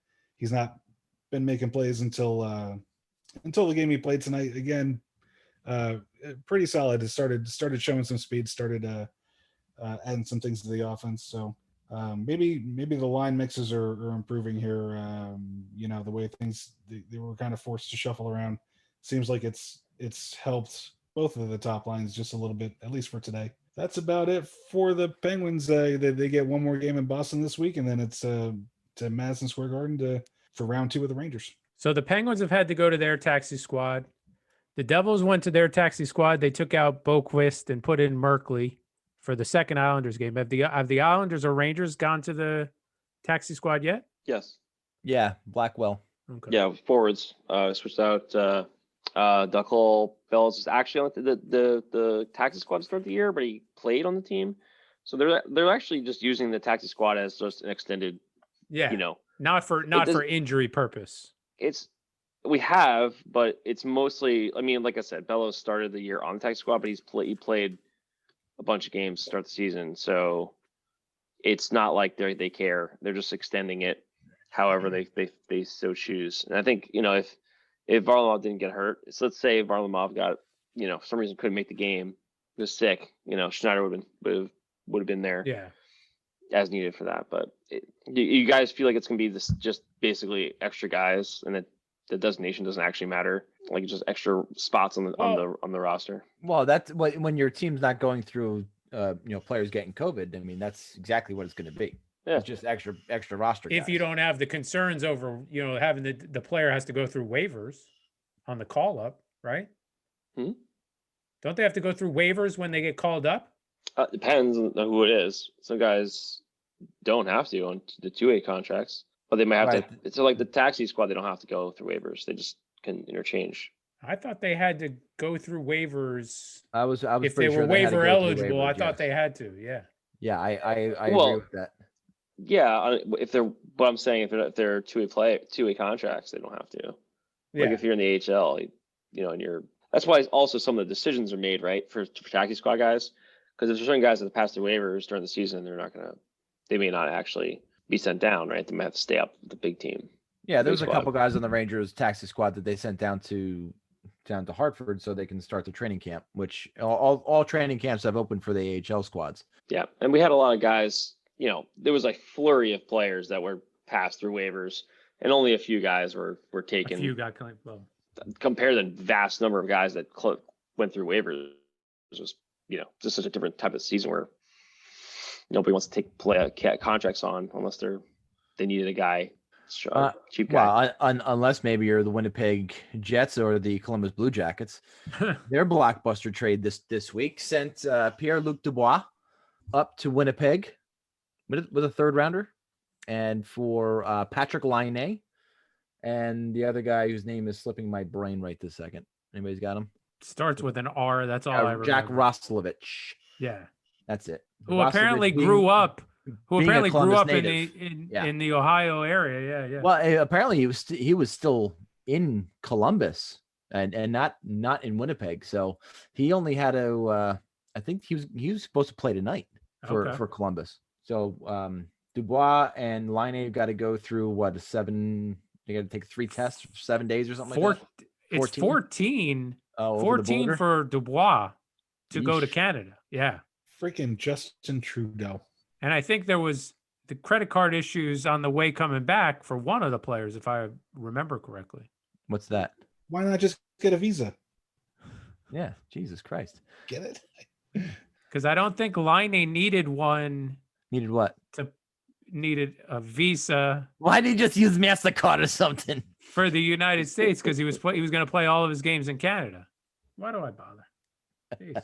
been making plays until the game he played tonight. Again, pretty solid. It started showing some speed, started adding some things to the offense. So maybe the line mixes are improving here. The way things they were kind of forced to shuffle around. Seems like it's helped both of the top lines just a little bit, at least for today. That's about it for the Penguins. They get one more game in Boston this week, and then it's to Madison Square Garden for round 2 with the Rangers. So the Penguins have had to go to their taxi squad. The Devils went to their taxi squad. They took out Boquist and put in Merkley for the second Islanders game. Have the Islanders or Rangers gone to the taxi squad yet? Yes. Yeah, Blackwell. Okay. Yeah, forwards switched out. Duckhall Bells is actually on the taxi squad to start the year, but he played on the team, so they're actually just using the taxi squad as just an extended. Yeah. Not for injury purpose. We have, but it's mostly. I mean, like I said, Bellows started the year on the taxi squad, but he played a bunch of games to start the season, so it's not like they care. They're just extending it, however they so choose. And I think if Varlamov didn't get hurt, so let's say Varlamov got for some reason couldn't make the game, was sick, Schneider would have been there, yeah, as needed for that. But you guys feel like it's gonna be this just basically extra guys, and that the designation doesn't actually matter, like just extra spots on the roster. Well, that's when your team's not going through players getting COVID. I mean, that's exactly what it's going to be. Yeah. It's just extra roster guys. If you don't have the concerns over having the player has to go through waivers on the call up, right? Don't they have to go through waivers when they get called up? Depends on who it is. Some guys don't have to on the 2A contracts, but they might have to. It's like the taxi squad; they don't have to go through waivers. They just can interchange. I thought they had to go through waivers. I was If pretty they sure were they had to waiver go through eligible, I waivers, thought yes. they had to. Yeah. Yeah, I agree Well, with that. Yeah, if they're, but I'm saying if they're two-way contracts, they don't have to. Like Yeah. if you're in the AHL, and that's why also some of the decisions are made, right, for taxi squad guys, because if there's certain guys that pass the waivers during the season, they may not actually be sent down, right? They might have to stay up with the big team. Yeah, big there's a squad. couple guys on the Rangers taxi squad that they sent down to Hartford so they can start the training camp, which all training camps have opened for the AHL squads. Yeah, and we had a lot of guys. There was a flurry of players that were passed through waivers, and only a few guys were A taken. few got claimed. Well, Compare the vast number of guys that went through waivers. It was just such a different type of season where nobody wants to take contracts on unless they needed a guy, cheap guy. Well, unless maybe you're the Winnipeg Jets or the Columbus Blue Jackets. Their blockbuster trade this week sent Pierre-Luc Dubois up to Winnipeg with a third rounder, and for Patrick Laine and the other guy whose name is slipping my brain right this second. Anybody's got him? starts with an R. That's all I remember. Jack Roslovich. Yeah. That's it. Who apparently Roslovich grew up. Who being a apparently grew Columbus up native. in the Ohio area. Yeah. Well, apparently he was still in Columbus and not in Winnipeg. So he only had to. I think he was supposed to play tonight for Columbus. So Dubois and Laine got to go through they got to take 3 tests for 7 days or something like that. It's 14. Oh, 14 for Dubois to go to Canada. Yeah. Freaking Justin Trudeau. And I think there was the credit card issues on the way coming back for one of the players, if I remember correctly. What's that? Why not just get a visa? Yeah, Jesus Christ. Get it? Because I don't think Laine needed one. Needed what? Needed a visa. Why did he just use MasterCard or something? For the United States, because he was going to play all of his games in Canada. Why do I bother? Jeez.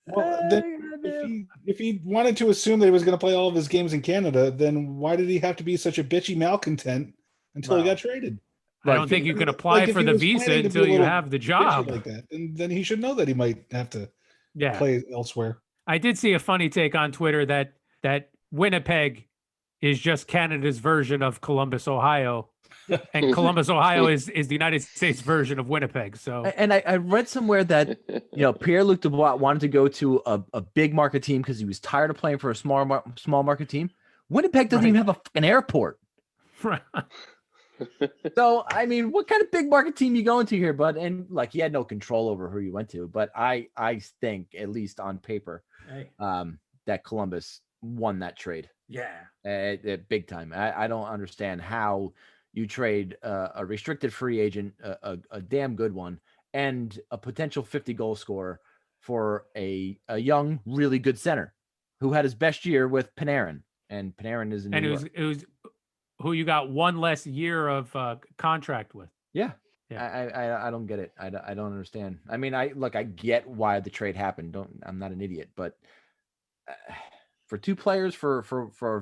Well, then, if he wanted to assume that he was going to play all of his games in Canada, then why did he have to be such a bitchy malcontent until he got traded? I don't think you can apply for the visa until you have the job. Like that, and then he should know that he might have to play elsewhere. I did see a funny take on Twitter that Winnipeg is just Canada's version of Columbus, Ohio. And Columbus, Ohio is the United States version of Winnipeg. So, and I read somewhere that Pierre-Luc Dubois wanted to go to a big market team because he was tired of playing for a small market team. Winnipeg doesn't even have an airport. So I mean, what kind of big market team you going to here, bud? And he had no control over who you went to, but I think, at least on paper, that Columbus won that trade. Yeah, big time. I don't understand how you trade a restricted free agent, a damn good one, and a potential 50-goal scorer for a young, really good center who had his best year with Panarin, and Panarin is in New York. It was who you got one less year of contract with. Yeah. I don't get it. I don't understand. I mean, I get why the trade happened. I'm not an idiot, but for 2 players for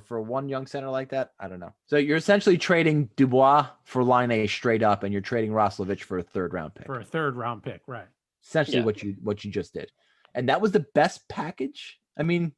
one young center like that, I don't know. So you're essentially trading Dubois for Laine straight up, and you're trading Roslovich for a 3rd round pick. Right? Essentially, what you just did, and that was the best package. I mean,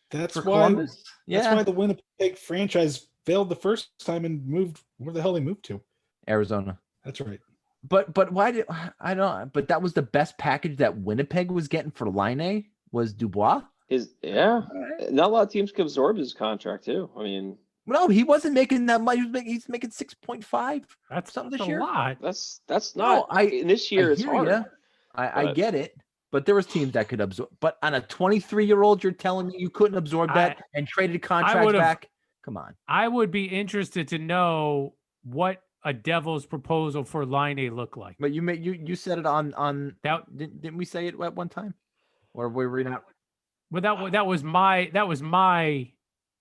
that's why. Columbus, that's why the Winnipeg franchise failed the first time and moved where the hell they moved to. Arizona. That's right. But why did I don't? But that was the best package that Winnipeg was getting for Laine was Dubois. Not a lot of teams can absorb his contract too. I mean, no, he wasn't making that much. He's making 6.5. That's something this a year. Lot. That's not. This year it's hard. Ya. I get it, but there was teams that could absorb. But on a 23-year-old, you're telling me you couldn't absorb that and traded contracts back? Come on. I would be interested to know what a Devil's proposal for Laine looked like. But you said it on that. Didn't we say it at one time, or were we not? Well, that was my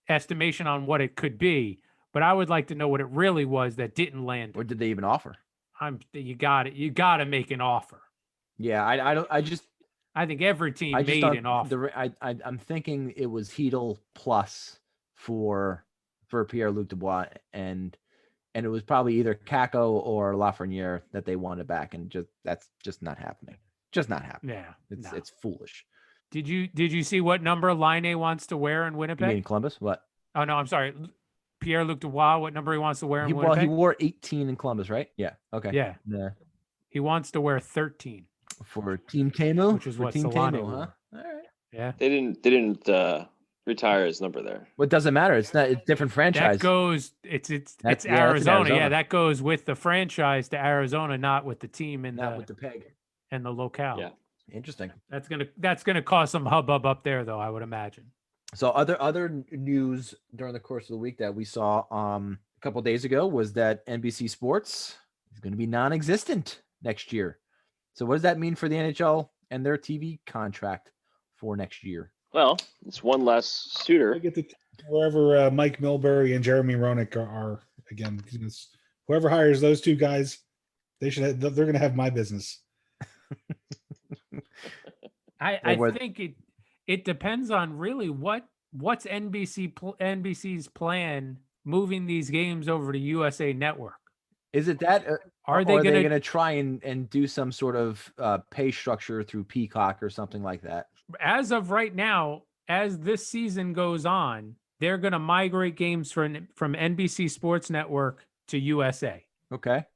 estimation on what it could be, but I would like to know what it really was that didn't land. Or did they even offer? You got to make an offer. Yeah, I think every team made an offer. I'm thinking it was Helllllooooo plus for Pierre-Luc Dubois, and and it was probably either Kako or Lafreniere that they wanted back, and that's just not happening. Just not happening. Yeah, It's foolish. Did you see what number Line wants to wear in You Winnipeg? mean Columbus? What? Oh no, I'm sorry. Pierre-Luc Dubois, what number he wants to wear in Well, Winnipeg? he wore 18 in Columbus, right? Yeah. Okay. Yeah. He wants to wear 13 For Team Tamu, which is for what Team Solane Tamu, wore. huh? All right. Yeah. They didn't retire his number there. Well, it doesn't matter. It's not. It's different franchise. That goes. It's That's Arizona. Yeah, Arizona. that goes with the franchise to Arizona, not with the team and Not with the peg. and the locale. Yeah. Interesting. That's gonna cause some hubbub up there, though. I would imagine. So other news during the course of the week that we saw a couple days ago was that NBC Sports is going to be non-existent next year. So what does that mean for the NHL and their TV contract for next year? Well, it's one less I suitor. get to wherever Mike Milbury and Jeremy Roenick are again. Because whoever hires those two guys, they're going to have my business. I think it depends on really what's NBC's plan moving these games over to USA Network. Is it that? Are or they are they gonna going to try and do some sort of pay structure through Peacock or something like that? as of right now, as this season goes on, they're going to migrate games from NBC Sports Network to USA. Okay.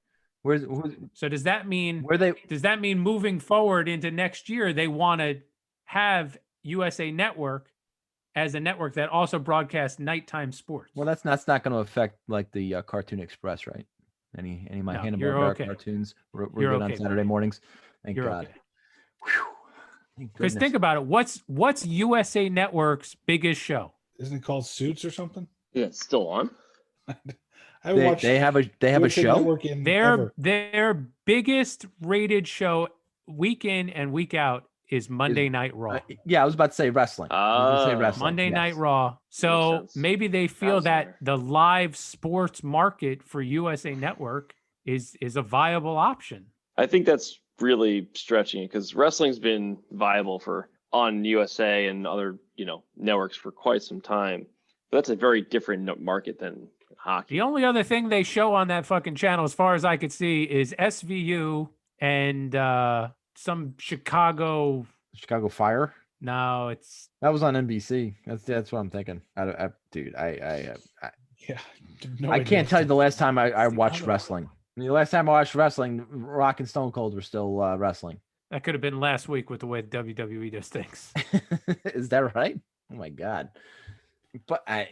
So does that mean Where they? does that mean moving forward into next year they want to have USA Network as a network that also broadcasts nighttime sports? Well, that's not going to affect like the Cartoon Express, right? Any of my No, Hanna you're Barbera okay. cartoons were You're good okay on with Saturday it. mornings. Thank You're God. okay. Thank Because goodness. think about it. What's USA Network's biggest show? Isn't it called Suits or something? Yeah, it's still on. I they, watched they have a USA show. Network in Their ever. their biggest rated show week in and week out is Monday Night Raw. Yeah, I was about to say wrestling. I was gonna say Ah, wrestling. Monday yes. Night Raw. So sense. maybe they feel that Fascinating. the live sports market for USA Network is a viable option. I think that's really stretching it because wrestling's been viable for on USA and other networks for quite some time. But that's a very different market than hockey. The only other thing they show on that fucking channel, as far as I could see, is SVU and some Chicago. Chicago Fire. No, it's That was on NBC. That's what I'm thinking. Dude, Yeah. No I idea can't what tell you to- the last time I the watched other- wrestling. The last time I watched wrestling, Rock and Stone Cold were still wrestling. that could have been last week with the way WWE does things. Is that right? Oh my God. But I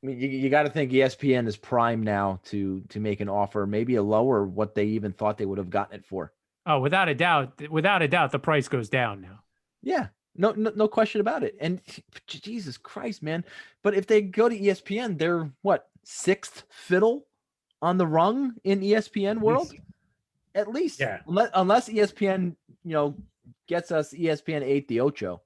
mean, you got to think ESPN is prime now to make an offer, maybe a lower what they even thought they would have gotten it for. Oh, without a doubt, the price goes down now. Yeah, no question about it. And Jesus Christ, man! But if they go to ESPN, they're what, sixth fiddle on the rung in ESPN world, at least. Yeah. Unless ESPN, gets us ESPN 8 the Ocho.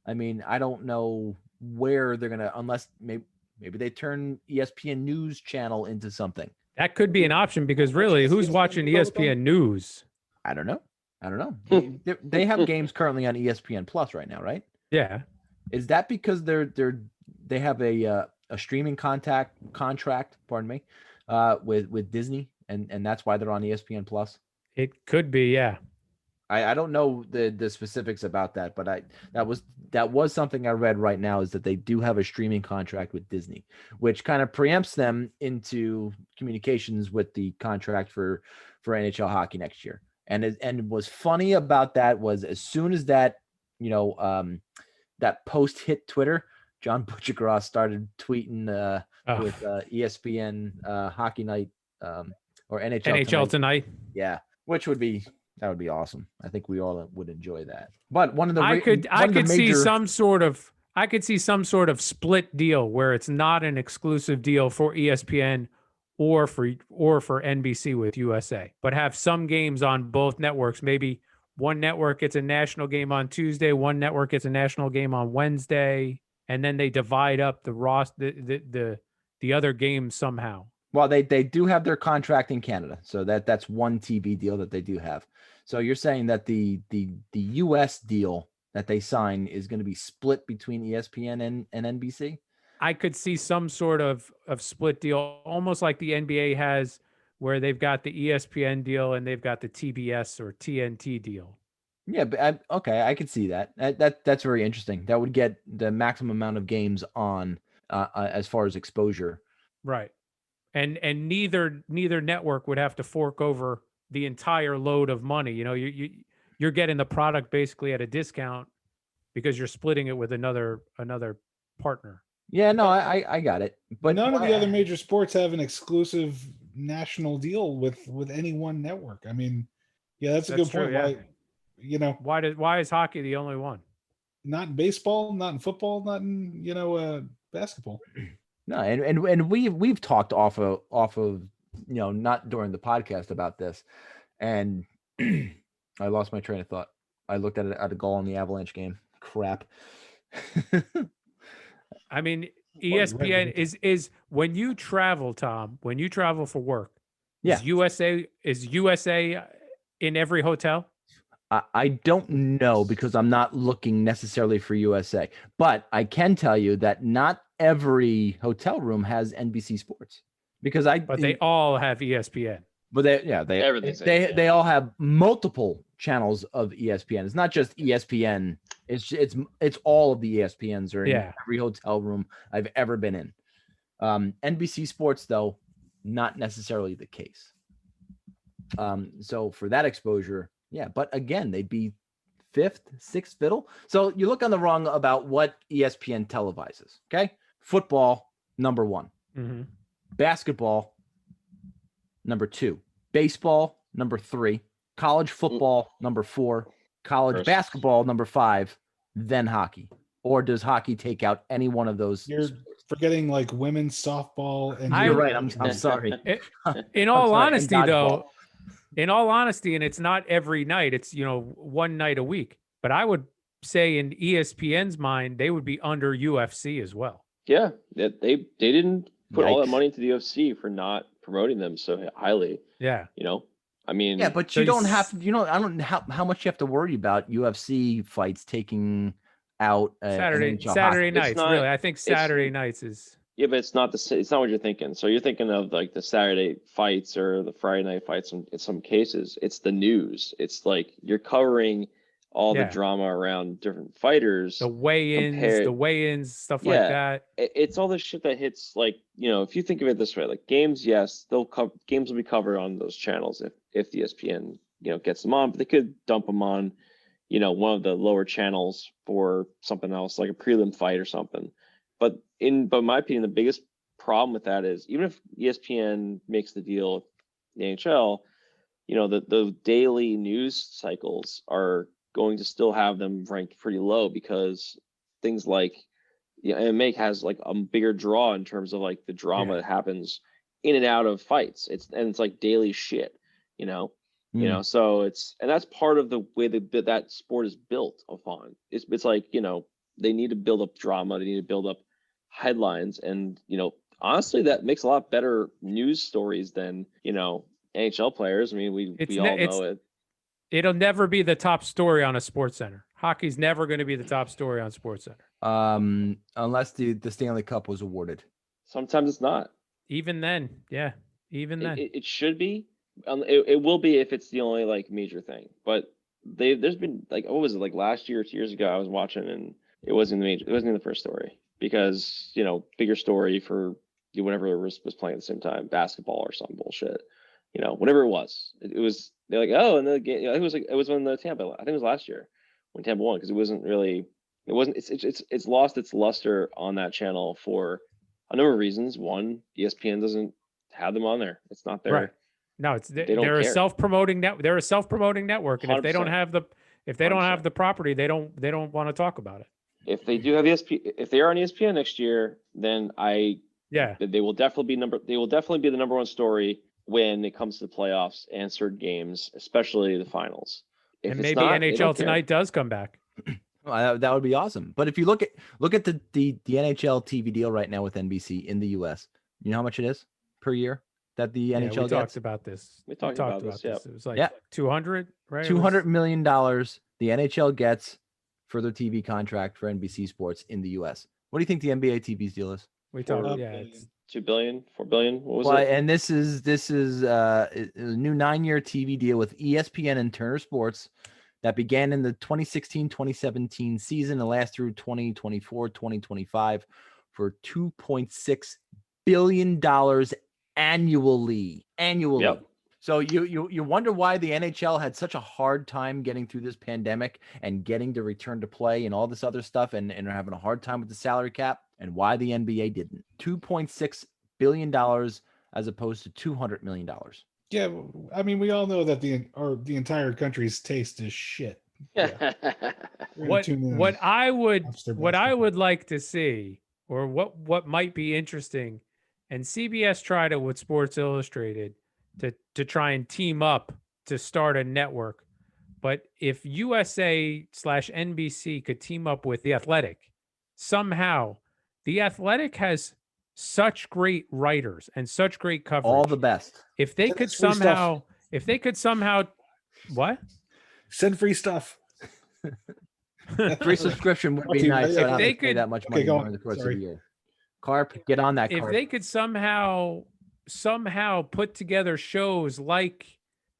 I mean, I don't know where they're gonna, unless maybe they turn ESPN News channel into something. That could be an option because really, who's watching ESPN News? I don't know. They have games currently on ESPN Plus right now, right? Yeah. Is that because they have a streaming contract, pardon me, with Disney, and that's why they're on ESPN Plus? It could be, yeah. I don't know the specifics about that, but that was something I read right now, is that they do have a streaming contract with Disney, which kind of preempts them into communications with the contract for NHL hockey next year. And what's funny about that was as soon as that that post hit Twitter, John Butchergross started tweeting with ESPN Hockey Night or NHL tonight. Yeah, which would be awesome. I think we all would enjoy that. But I could see some sort of split deal where it's not an exclusive deal for ESPN or for NBC with USA, but have some games on both networks. Maybe one network gets a national game on Tuesday, one network gets a national game on Wednesday, and then they divide up the other games somehow. Well, they do have their contract in Canada, so that's one TV deal that they do have. So you're saying that the US deal that they sign is going to be split between ESPN and NBC? I could see some sort of split deal, almost like the NBA has, where they've got the ESPN deal and they've got the TBS or TNT deal. Yeah, but okay, I could see that. That's very interesting. That would get the maximum amount of games on as far as exposure. Right. And neither network would have to fork over the entire load of money. You know, you're getting the product basically at a discount because you're splitting it with another partner. Yeah, no, I got it. But none of the other major sports have an exclusive national deal with any one network. I mean, yeah, that's a good true, point. yeah. Why, you know, Why is hockey the only one? not in baseball, not in football, not in basketball. No, and we've talked off of not during the podcast about this, and I lost my train of thought. I looked at a goal in the Avalanche game. Crap. I mean, ESPN is when you travel, Tom, when you travel for work, Yeah. is USA in every hotel? I don't know because I'm not looking necessarily for USA, but I can tell you that not every hotel room has NBC Sports because But they all have ESPN. But they all have multiple channels of ESPN. It's not just ESPN. It's all of the ESPNs are in every hotel room I've ever been in. NBC Sports though, not necessarily the case. So for that exposure, yeah. But again, they'd be fifth, sixth fiddle. So you look on the wrong about what ESPN televises. Okay, football number 1, basketball number 2, baseball number 3, college football number 4, college basketball number 5, then hockey. Or does hockey take out any one of those? You're forgetting like women's softball and you're right. I'm sorry. In all honesty, though, in all honesty, and it's not every night, it's one night a week. But I would say in ESPN's mind, they would be under UFC as well. Yeah, they didn't put all that money into the UFC for not promoting them so highly. Yeah. I mean, yeah, but you don't have, I don't know how much you have to worry about UFC fights taking out Saturday nights. Really, I think Saturday nights is. Yeah, but it's not what you're thinking. So you're thinking of like the Saturday fights or the Friday night fights. In some cases, it's the news. It's like you're covering all the drama around different fighters, the weigh-ins, stuff like that. It's all the shit that hits. Like if you think of it this way, like games, yes, games will be covered on those channels if the ESPN gets them on, but they could dump them on one of the lower channels for something else, like a prelim fight or something. But in my opinion, the biggest problem with that is even if ESPN makes the deal with the NHL, the daily news cycles are going to still have them ranked pretty low because things like MMA has like a bigger draw in terms of like the drama that happens in and out of fights. It's like daily shit, so and that's part of the way that sport is built upon. It's like, they need to build up drama. They need to build up headlines. And, honestly, that makes a lot better news stories than, NHL players. I mean, we all know it. It'll never be the top story on a Sports Center. Hockey's never going to be the top story on Sports Center. Unless the Stanley Cup was awarded. Sometimes it's not. Even then. Yeah. Even then. It should be. It will be if it's the only like major thing. But there's been like, what was it, like last year or 2 years ago, I was watching and it wasn't in the first story because, bigger story for whenever was playing at the same time, basketball or some bullshit, whatever it was. It was, they're like, oh, and the game, it was when the Tampa, I think it was last year when Tampa won, because it's lost its luster on that channel for a number of reasons. One, ESPN doesn't have them on there. It's not there. Right. No, they're a self-promoting they're a self-promoting network, and 100%. If they don't have the property, they don't want to talk about it. If they do have if they are on ESPN next year, then they will definitely be the number one story when it comes to the playoffs and certain games, especially the finals. And maybe NHL Tonight does come back. Well, that would be awesome. But if you look at the NHL TV deal right now with NBC in the US, you know how much it is per year that the NHL gets? We talked about this. We talked about this. It was like 200, right? $200 million the NHL gets for their TV contract for NBC Sports in the US. What do you think the NBA TV's deal is? We talked. Four Yeah, billion. it's 2 billion, 4 billion. What was Well, it? and this is a new 9-year TV deal with ESPN and Turner Sports that began in the 2016-2017 season and lasts through 2024-2025 for $2.6 billion annually. Yep. So you wonder why the NHL had such a hard time getting through this pandemic and getting to return to play and all this other stuff and are having a hard time with the salary cap, and why the NBA didn't. $2.6 billion as opposed to $200 million. Yeah, I mean, we all know that the entire country's taste is shit. Yeah. We're gonna tune in what on I would Monster what I basketball. would like to see, or what might be interesting, and CBS tried it with Sports Illustrated to try and team up to start a network. But if USA/NBC could team up with The Athletic, somehow The Athletic has such great writers and such great coverage. All the best. If they Send could us free stuff. somehow, what? Send free stuff. Free subscription would be Okay, nice. So I if don't they have to pay could- that much Okay, money go during on. the course of Sorry. the year. Carp, get on that. If Carp. they could somehow put together shows like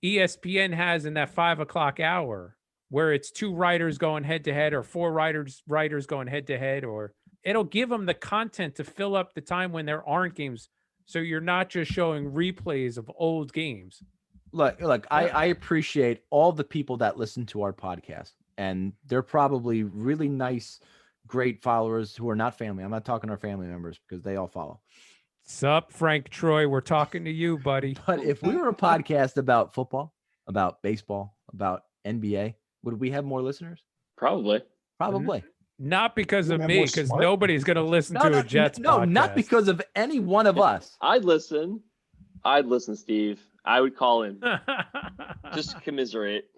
ESPN has in that 5 o'clock hour, where it's 2 writers going head to head or 4 writers going head to head, or it'll give them the content to fill up the time when there aren't games. So you're not just showing replays of old games. Look, I appreciate all the people that listen to our podcast, and they're probably really nice, great followers who are not family. I'm not talking our family members because they all follow. Sup, Frank Troy? We're talking to you, buddy. But if we were a podcast about football, about baseball, about NBA, would we have more listeners? Probably. Probably. Not because You're of not me, more because smart. nobody's going to listen to a Jets no, podcast. not because of any one of us. I'd listen, Steve. I would call in. Just commiserate.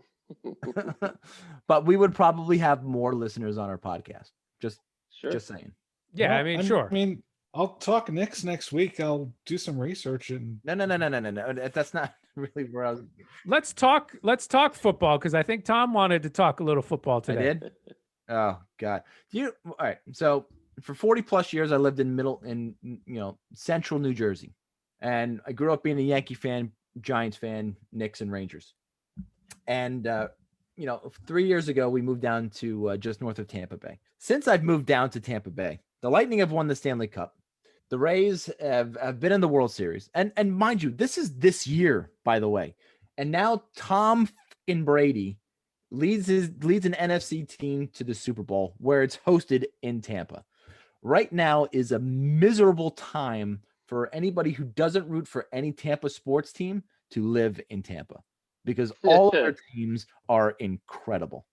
But we would probably have more listeners on our podcast. Just Sure. saying. yeah, Well, I mean, sure. I mean, I'll talk next week. I'll do some research and No. That's not really where I was. Let's talk football, because I think Tom wanted to talk a little football I today. did. Oh God. All right. So for 40 plus years, I lived in central New Jersey, and I grew up being a Yankee fan, Giants fan, Knicks and Rangers. And 3 years ago, we moved down to just north of Tampa Bay. Since I've moved down to Tampa Bay, the Lightning have won the Stanley Cup. The Rays have been in the World Series, and mind you, this is this year, by the way. And now Tom fucking Brady leads an NFC team to the Super Bowl, where it's hosted in Tampa. Right now is a miserable time for anybody who doesn't root for any Tampa sports team to live in Tampa, because all of their teams are incredible.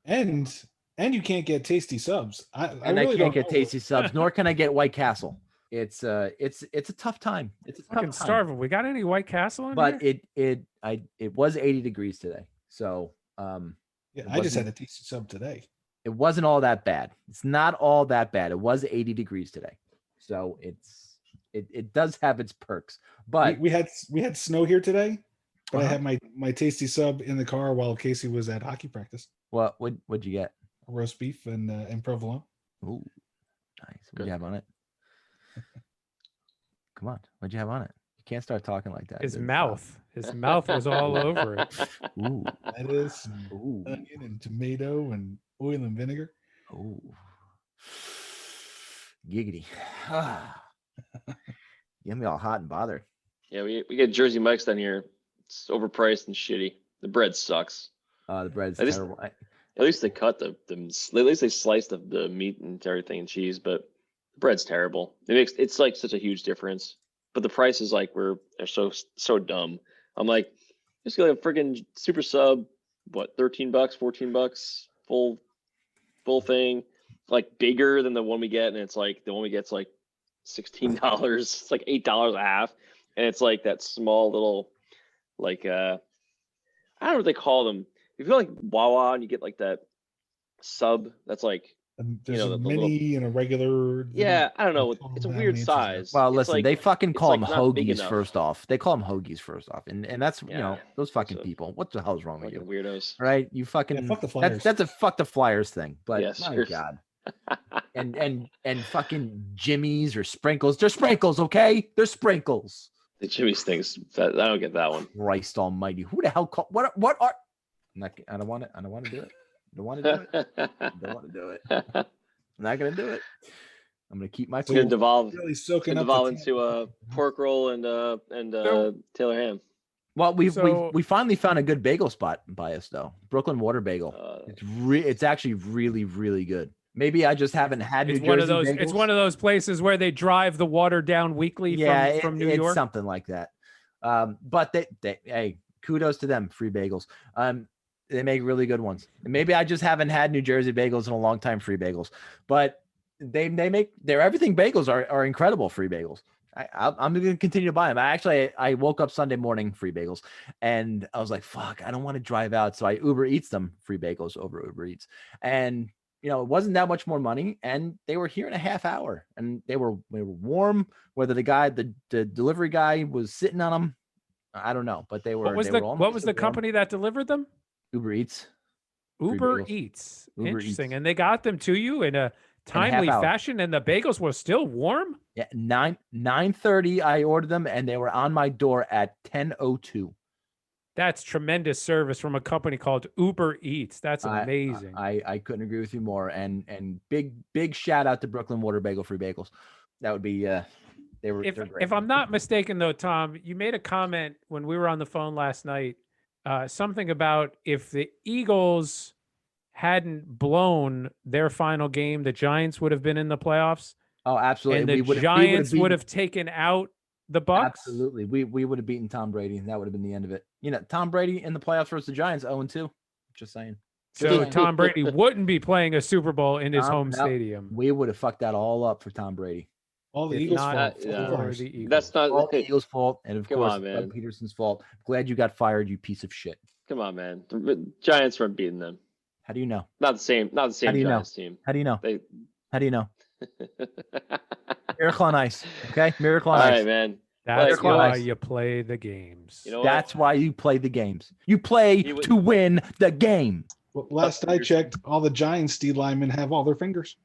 and you can't get tasty subs. I Can't get know. tasty subs, nor can I get White Castle. It's a tough time. It's a tough Fucking time. starving. We got any White Castle in But here? it was 80 degrees today, so Yeah, It I just wasn't- had a tasty sub today. it wasn't all that bad. It's not all that bad. It was 80 degrees today, so it does have its perks. But we had snow here today, but I Uh-huh. had my tasty sub in the car while Casey was at hockey practice. what'd you get? Roast beef and provolone. Ooh, nice. What'd Good. you have on it? Come on, what'd you have on it? You can't start talking like that. His dude. mouth. His mouth was all over it. Ooh, Lettuce, and ooh, onion, and tomato, and oil and vinegar. ooh. Giggity. Get me all hot and bothered. Yeah, we get Jersey Mike's down here. It's overpriced and shitty. The bread sucks. The bread's I just- terrible. At least they cut the at least they sliced the meat and everything and cheese, but the bread's terrible. It's like such a huge difference. But the prices are so dumb. I'm like, just get like a freaking super sub, what, $13, $14, full thing, like bigger than the one we get, and it's like the one we get's like $16. It's like $8 a half, and it's like that small little, like I don't know what they call them. If you feel like Wawa and you get like that sub, that's like, And there's know, a the mini and a regular. yeah, I don't know. call It's a them weird names. size. Well, It's listen, like- they fucking it's call like them not big hoagies enough. first off. They call them hoagies first off, and that's Yeah, those fucking so- people. What the hell is wrong with fucking you? weirdos. Right? You fucking fuck the Flyers. that's a fuck the Flyers thing. But Yes, my sure. God, and fucking Jimmy's or Sprinkles. They're Sprinkles, okay? They're Sprinkles. The Jimmy's things. I don't get that one. Christ Almighty! Who the hell called? What are? I don't want to. I don't want to do it. I don't want to do it. I don't want to do it. I'm not gonna do it. I'm gonna keep my. It's gonna devolve. Really soaking up Devolve the into a pork roll and Taylor ham. Well, So- we finally found a good bagel spot by us though. Brooklyn Water Bagel. It's actually really really good. Maybe I just haven't had New It's Jersey one of those. bagels. It's one of those places where they drive the water down weekly from New it's York. something like that. But they hey, kudos to them. Free bagels. They make really good ones. And maybe I just haven't had New Jersey bagels in a long time. Free bagels, but they make their everything bagels are incredible. Free bagels. I'm going to continue to buy them. I woke up Sunday morning, free bagels, and I was like, fuck, I don't want to drive out. So I Uber Eats them, free bagels over Uber Eats. And, it wasn't that much more money. And they were here in a half hour and they were warm. Whether the delivery guy was sitting on them, I don't know, but they were. What was the company that delivered them? Uber Eats. Uber bagels. Eats. Uber Interesting. Eats. And they got them to you in a timely hour. fashion, and the bagels were still warm. Yeah, 9:30. I ordered them, and they were on my door at 10:02. That's tremendous service from a company called Uber Eats. That's amazing. I couldn't agree with you more. And big shout out to Brooklyn Water Bagel Free Bagels. That would be they're great. If I'm not mistaken, though, Tom, you made a comment when we were on the phone last night, something about if the Eagles hadn't blown their final game, the Giants would have been in the playoffs. Oh, absolutely. And the Giants would have taken out the Bucks. Absolutely. We would have beaten Tom Brady, and that would have been the end of it. Tom Brady in the playoffs versus the Giants 0-2. Just saying. So Tom Brady wouldn't be playing a Super Bowl in his home stadium. We would have fucked that all up for Tom Brady. All the If Eagles' not fault. for Of course. the Eagles. That's not. All the Eagles' fault, and of Come course, on, man. Doug Peterson's fault. Glad you got fired, you piece of shit. Come on, man. The Giants weren't beating them. How do you know? Not the same. Not the same do you know? Giants team. How do you know? They. How do you know? Miracle on ice. Okay, miracle on All ice. right, man. That's Well, why I- you play the games. You know what? That's why you play the games. You play You would- to win the game. Well, last I checked, all the Giants D linemen have all their fingers.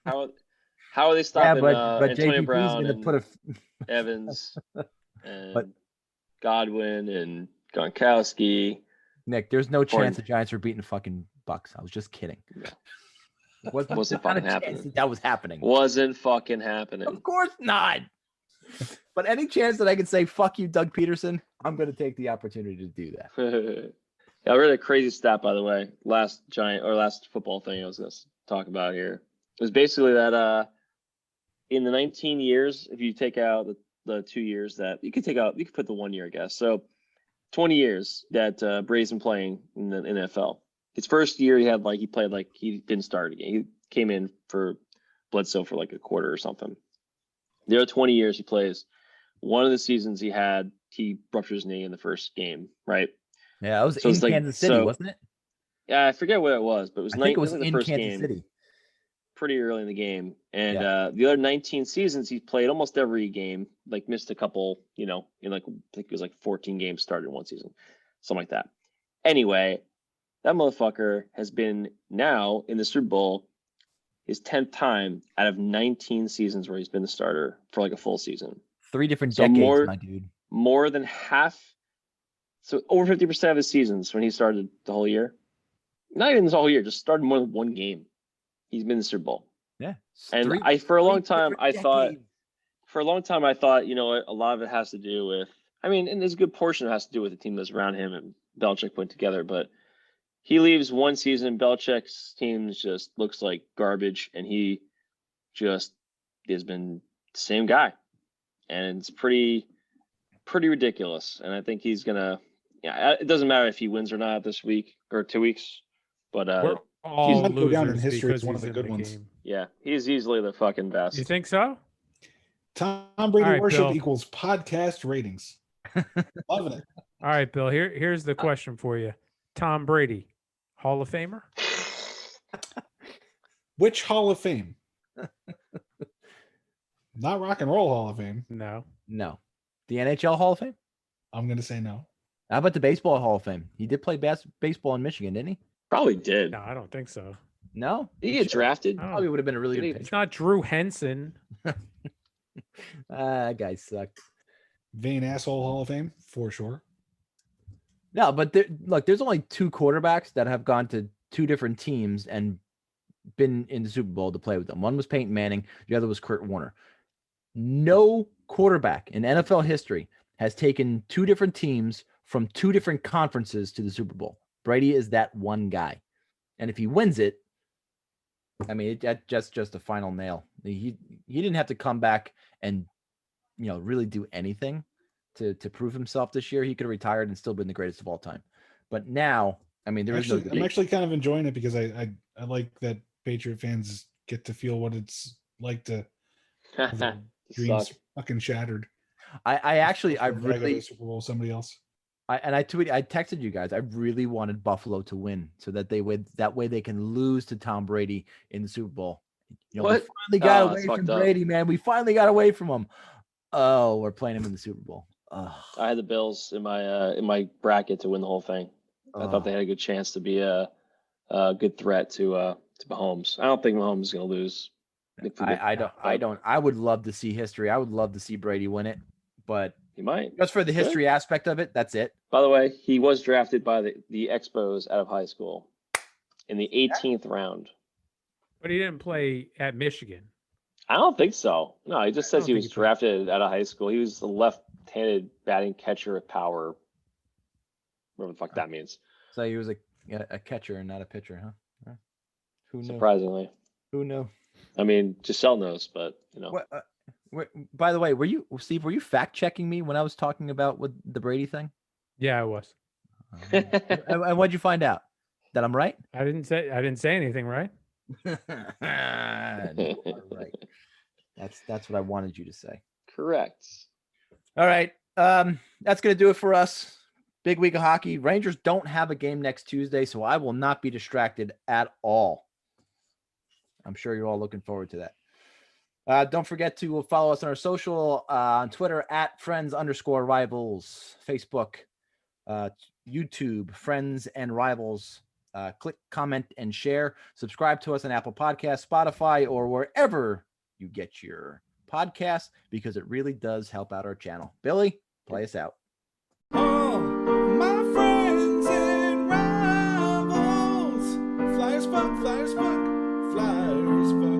How are they Yeah, stopping but Antonio JPP's Brown going to and put a. Evans and But- Godwin and Gronkowski? Nick, there's no Important. chance the Giants are beating the fucking Bucks. I was just kidding. No. Wasn't Wasn't not a fucking chance happening. that was happening. Wasn't fucking happening. Of course not. But any chance that I could say "fuck you, Doug Peterson," I'm going to take the opportunity to do that. Yeah, I read a crazy stat, by the way. Last football thing I was going to talk about here. It was basically that in the 19 years, if you take out the 2 years that you could put the 1 year, I guess. So 20 years that Brady's been playing in the NFL. His first year, he didn't start again. He came in for Bledsoe for like a quarter or something. The other 20 years he plays. One of the seasons he ruptured his knee in the first game, right? Yeah, it was So in it's like- Kansas City, so- wasn't it? Yeah, I forget what it was, but it was I think it was the in first Kansas game, City. pretty early in the game. And the other 19 seasons he played almost every game, like missed a couple, in I think it was like 14 games started in one season, something like that. Anyway, that motherfucker has been now in the Super Bowl his 10th time out of 19 seasons where he's been the starter for like a full season. 3 different So decades, my dude. More than half, so over 50% of his seasons when he started the whole year, not even the whole year, just started more than one game. He's been in the Super Bowl. Yeah. And for a long time, I thought, a lot of it has to do with, and there's a good portion that has to do with the team that's around him and Belichick put together, but he leaves one season, Belichick's team just looks like garbage, and he just has been the same guy. And it's pretty ridiculous. And I think he's gonna. Yeah, it doesn't matter if he wins or not this week or 2 weeks, but We're all gonna go down in losers history as because one of he's the in good ones. game. yeah, he's easily the fucking best. You think so? Tom Brady All right, worship Bill. equals podcast ratings. Loving it. All right, Bill. Here's the question for you: Tom Brady, Hall of Famer? Which Hall of Fame? Not Rock and Roll Hall of Fame. No. No. The NHL Hall of Fame? I'm going to say no. How about the Baseball Hall of Fame? He did play baseball in Michigan, didn't he? Probably did. No, I don't think so. No, Did he get drafted? I don't probably would have been a really Did good he- pitcher. It's not Drew Henson. That guy sucked. Vain asshole Hall of Fame for sure. No, but look, there's only 2 quarterbacks that have gone to 2 different teams and been in the Super Bowl to play with them. One was Peyton Manning, the other was Kurt Warner. No quarterback in NFL history has taken 2 different teams from 2 different conferences to the Super Bowl. Brady is that one guy. And if he wins it, I mean, that's just a final nail. He didn't have to come back and, really do anything to prove himself this year. He could have retired and still been the greatest of all time. But now, I mean, there is no I'm debate. actually kind of enjoying it because I like that Patriot fans get to feel what it's like to have their dreams Suck. fucking shattered. I Brag about really, the Super Bowl somebody else. I texted you guys. I really wanted Buffalo to win so that that way they can lose to Tom Brady in the Super Bowl. We What? finally got Oh, away that's from fucked up. Brady, man. We finally got away from him. Oh, we're playing him in the Super Bowl. Oh, I had the Bills in my bracket to win the whole thing. I thought they had a good chance to be a good threat to Mahomes. I don't think Mahomes is going to lose. I would love to see history. I would love to see Brady win it, but He might. just for the history aspect of it, that's it. By the way, he was drafted by the Expos out of high school in the 18th round. But he didn't play at Michigan. I don't think so. No, he just I says don't he think was he played. drafted out of high school. He was the left-handed batting catcher of power. Whatever the fuck that means. So he was a catcher and not a pitcher, huh? Who knew? Surprisingly. Who knew? I mean, Giselle knows, but By the way, Steve? Were you fact checking me when I was talking about with the Brady thing? Yeah, I was. And what'd you find out? That I'm right? I didn't say anything, right? You are right. That's what I wanted you to say. correct. All right. That's gonna do it for us. Big week of hockey. Rangers don't have a game next Tuesday, so I will not be distracted at all. I'm sure you're all looking forward to that. Don't forget to follow us on our social on Twitter at friends_rivals, Facebook, YouTube, Friends and Rivals. Click, comment, and share. Subscribe to us on Apple Podcasts, Spotify, or wherever you get your podcasts, because it really does help out our channel. Billy, play us out. Oh, my friends and rivals. Flyers fuck, flyers fuck, flyers fuck.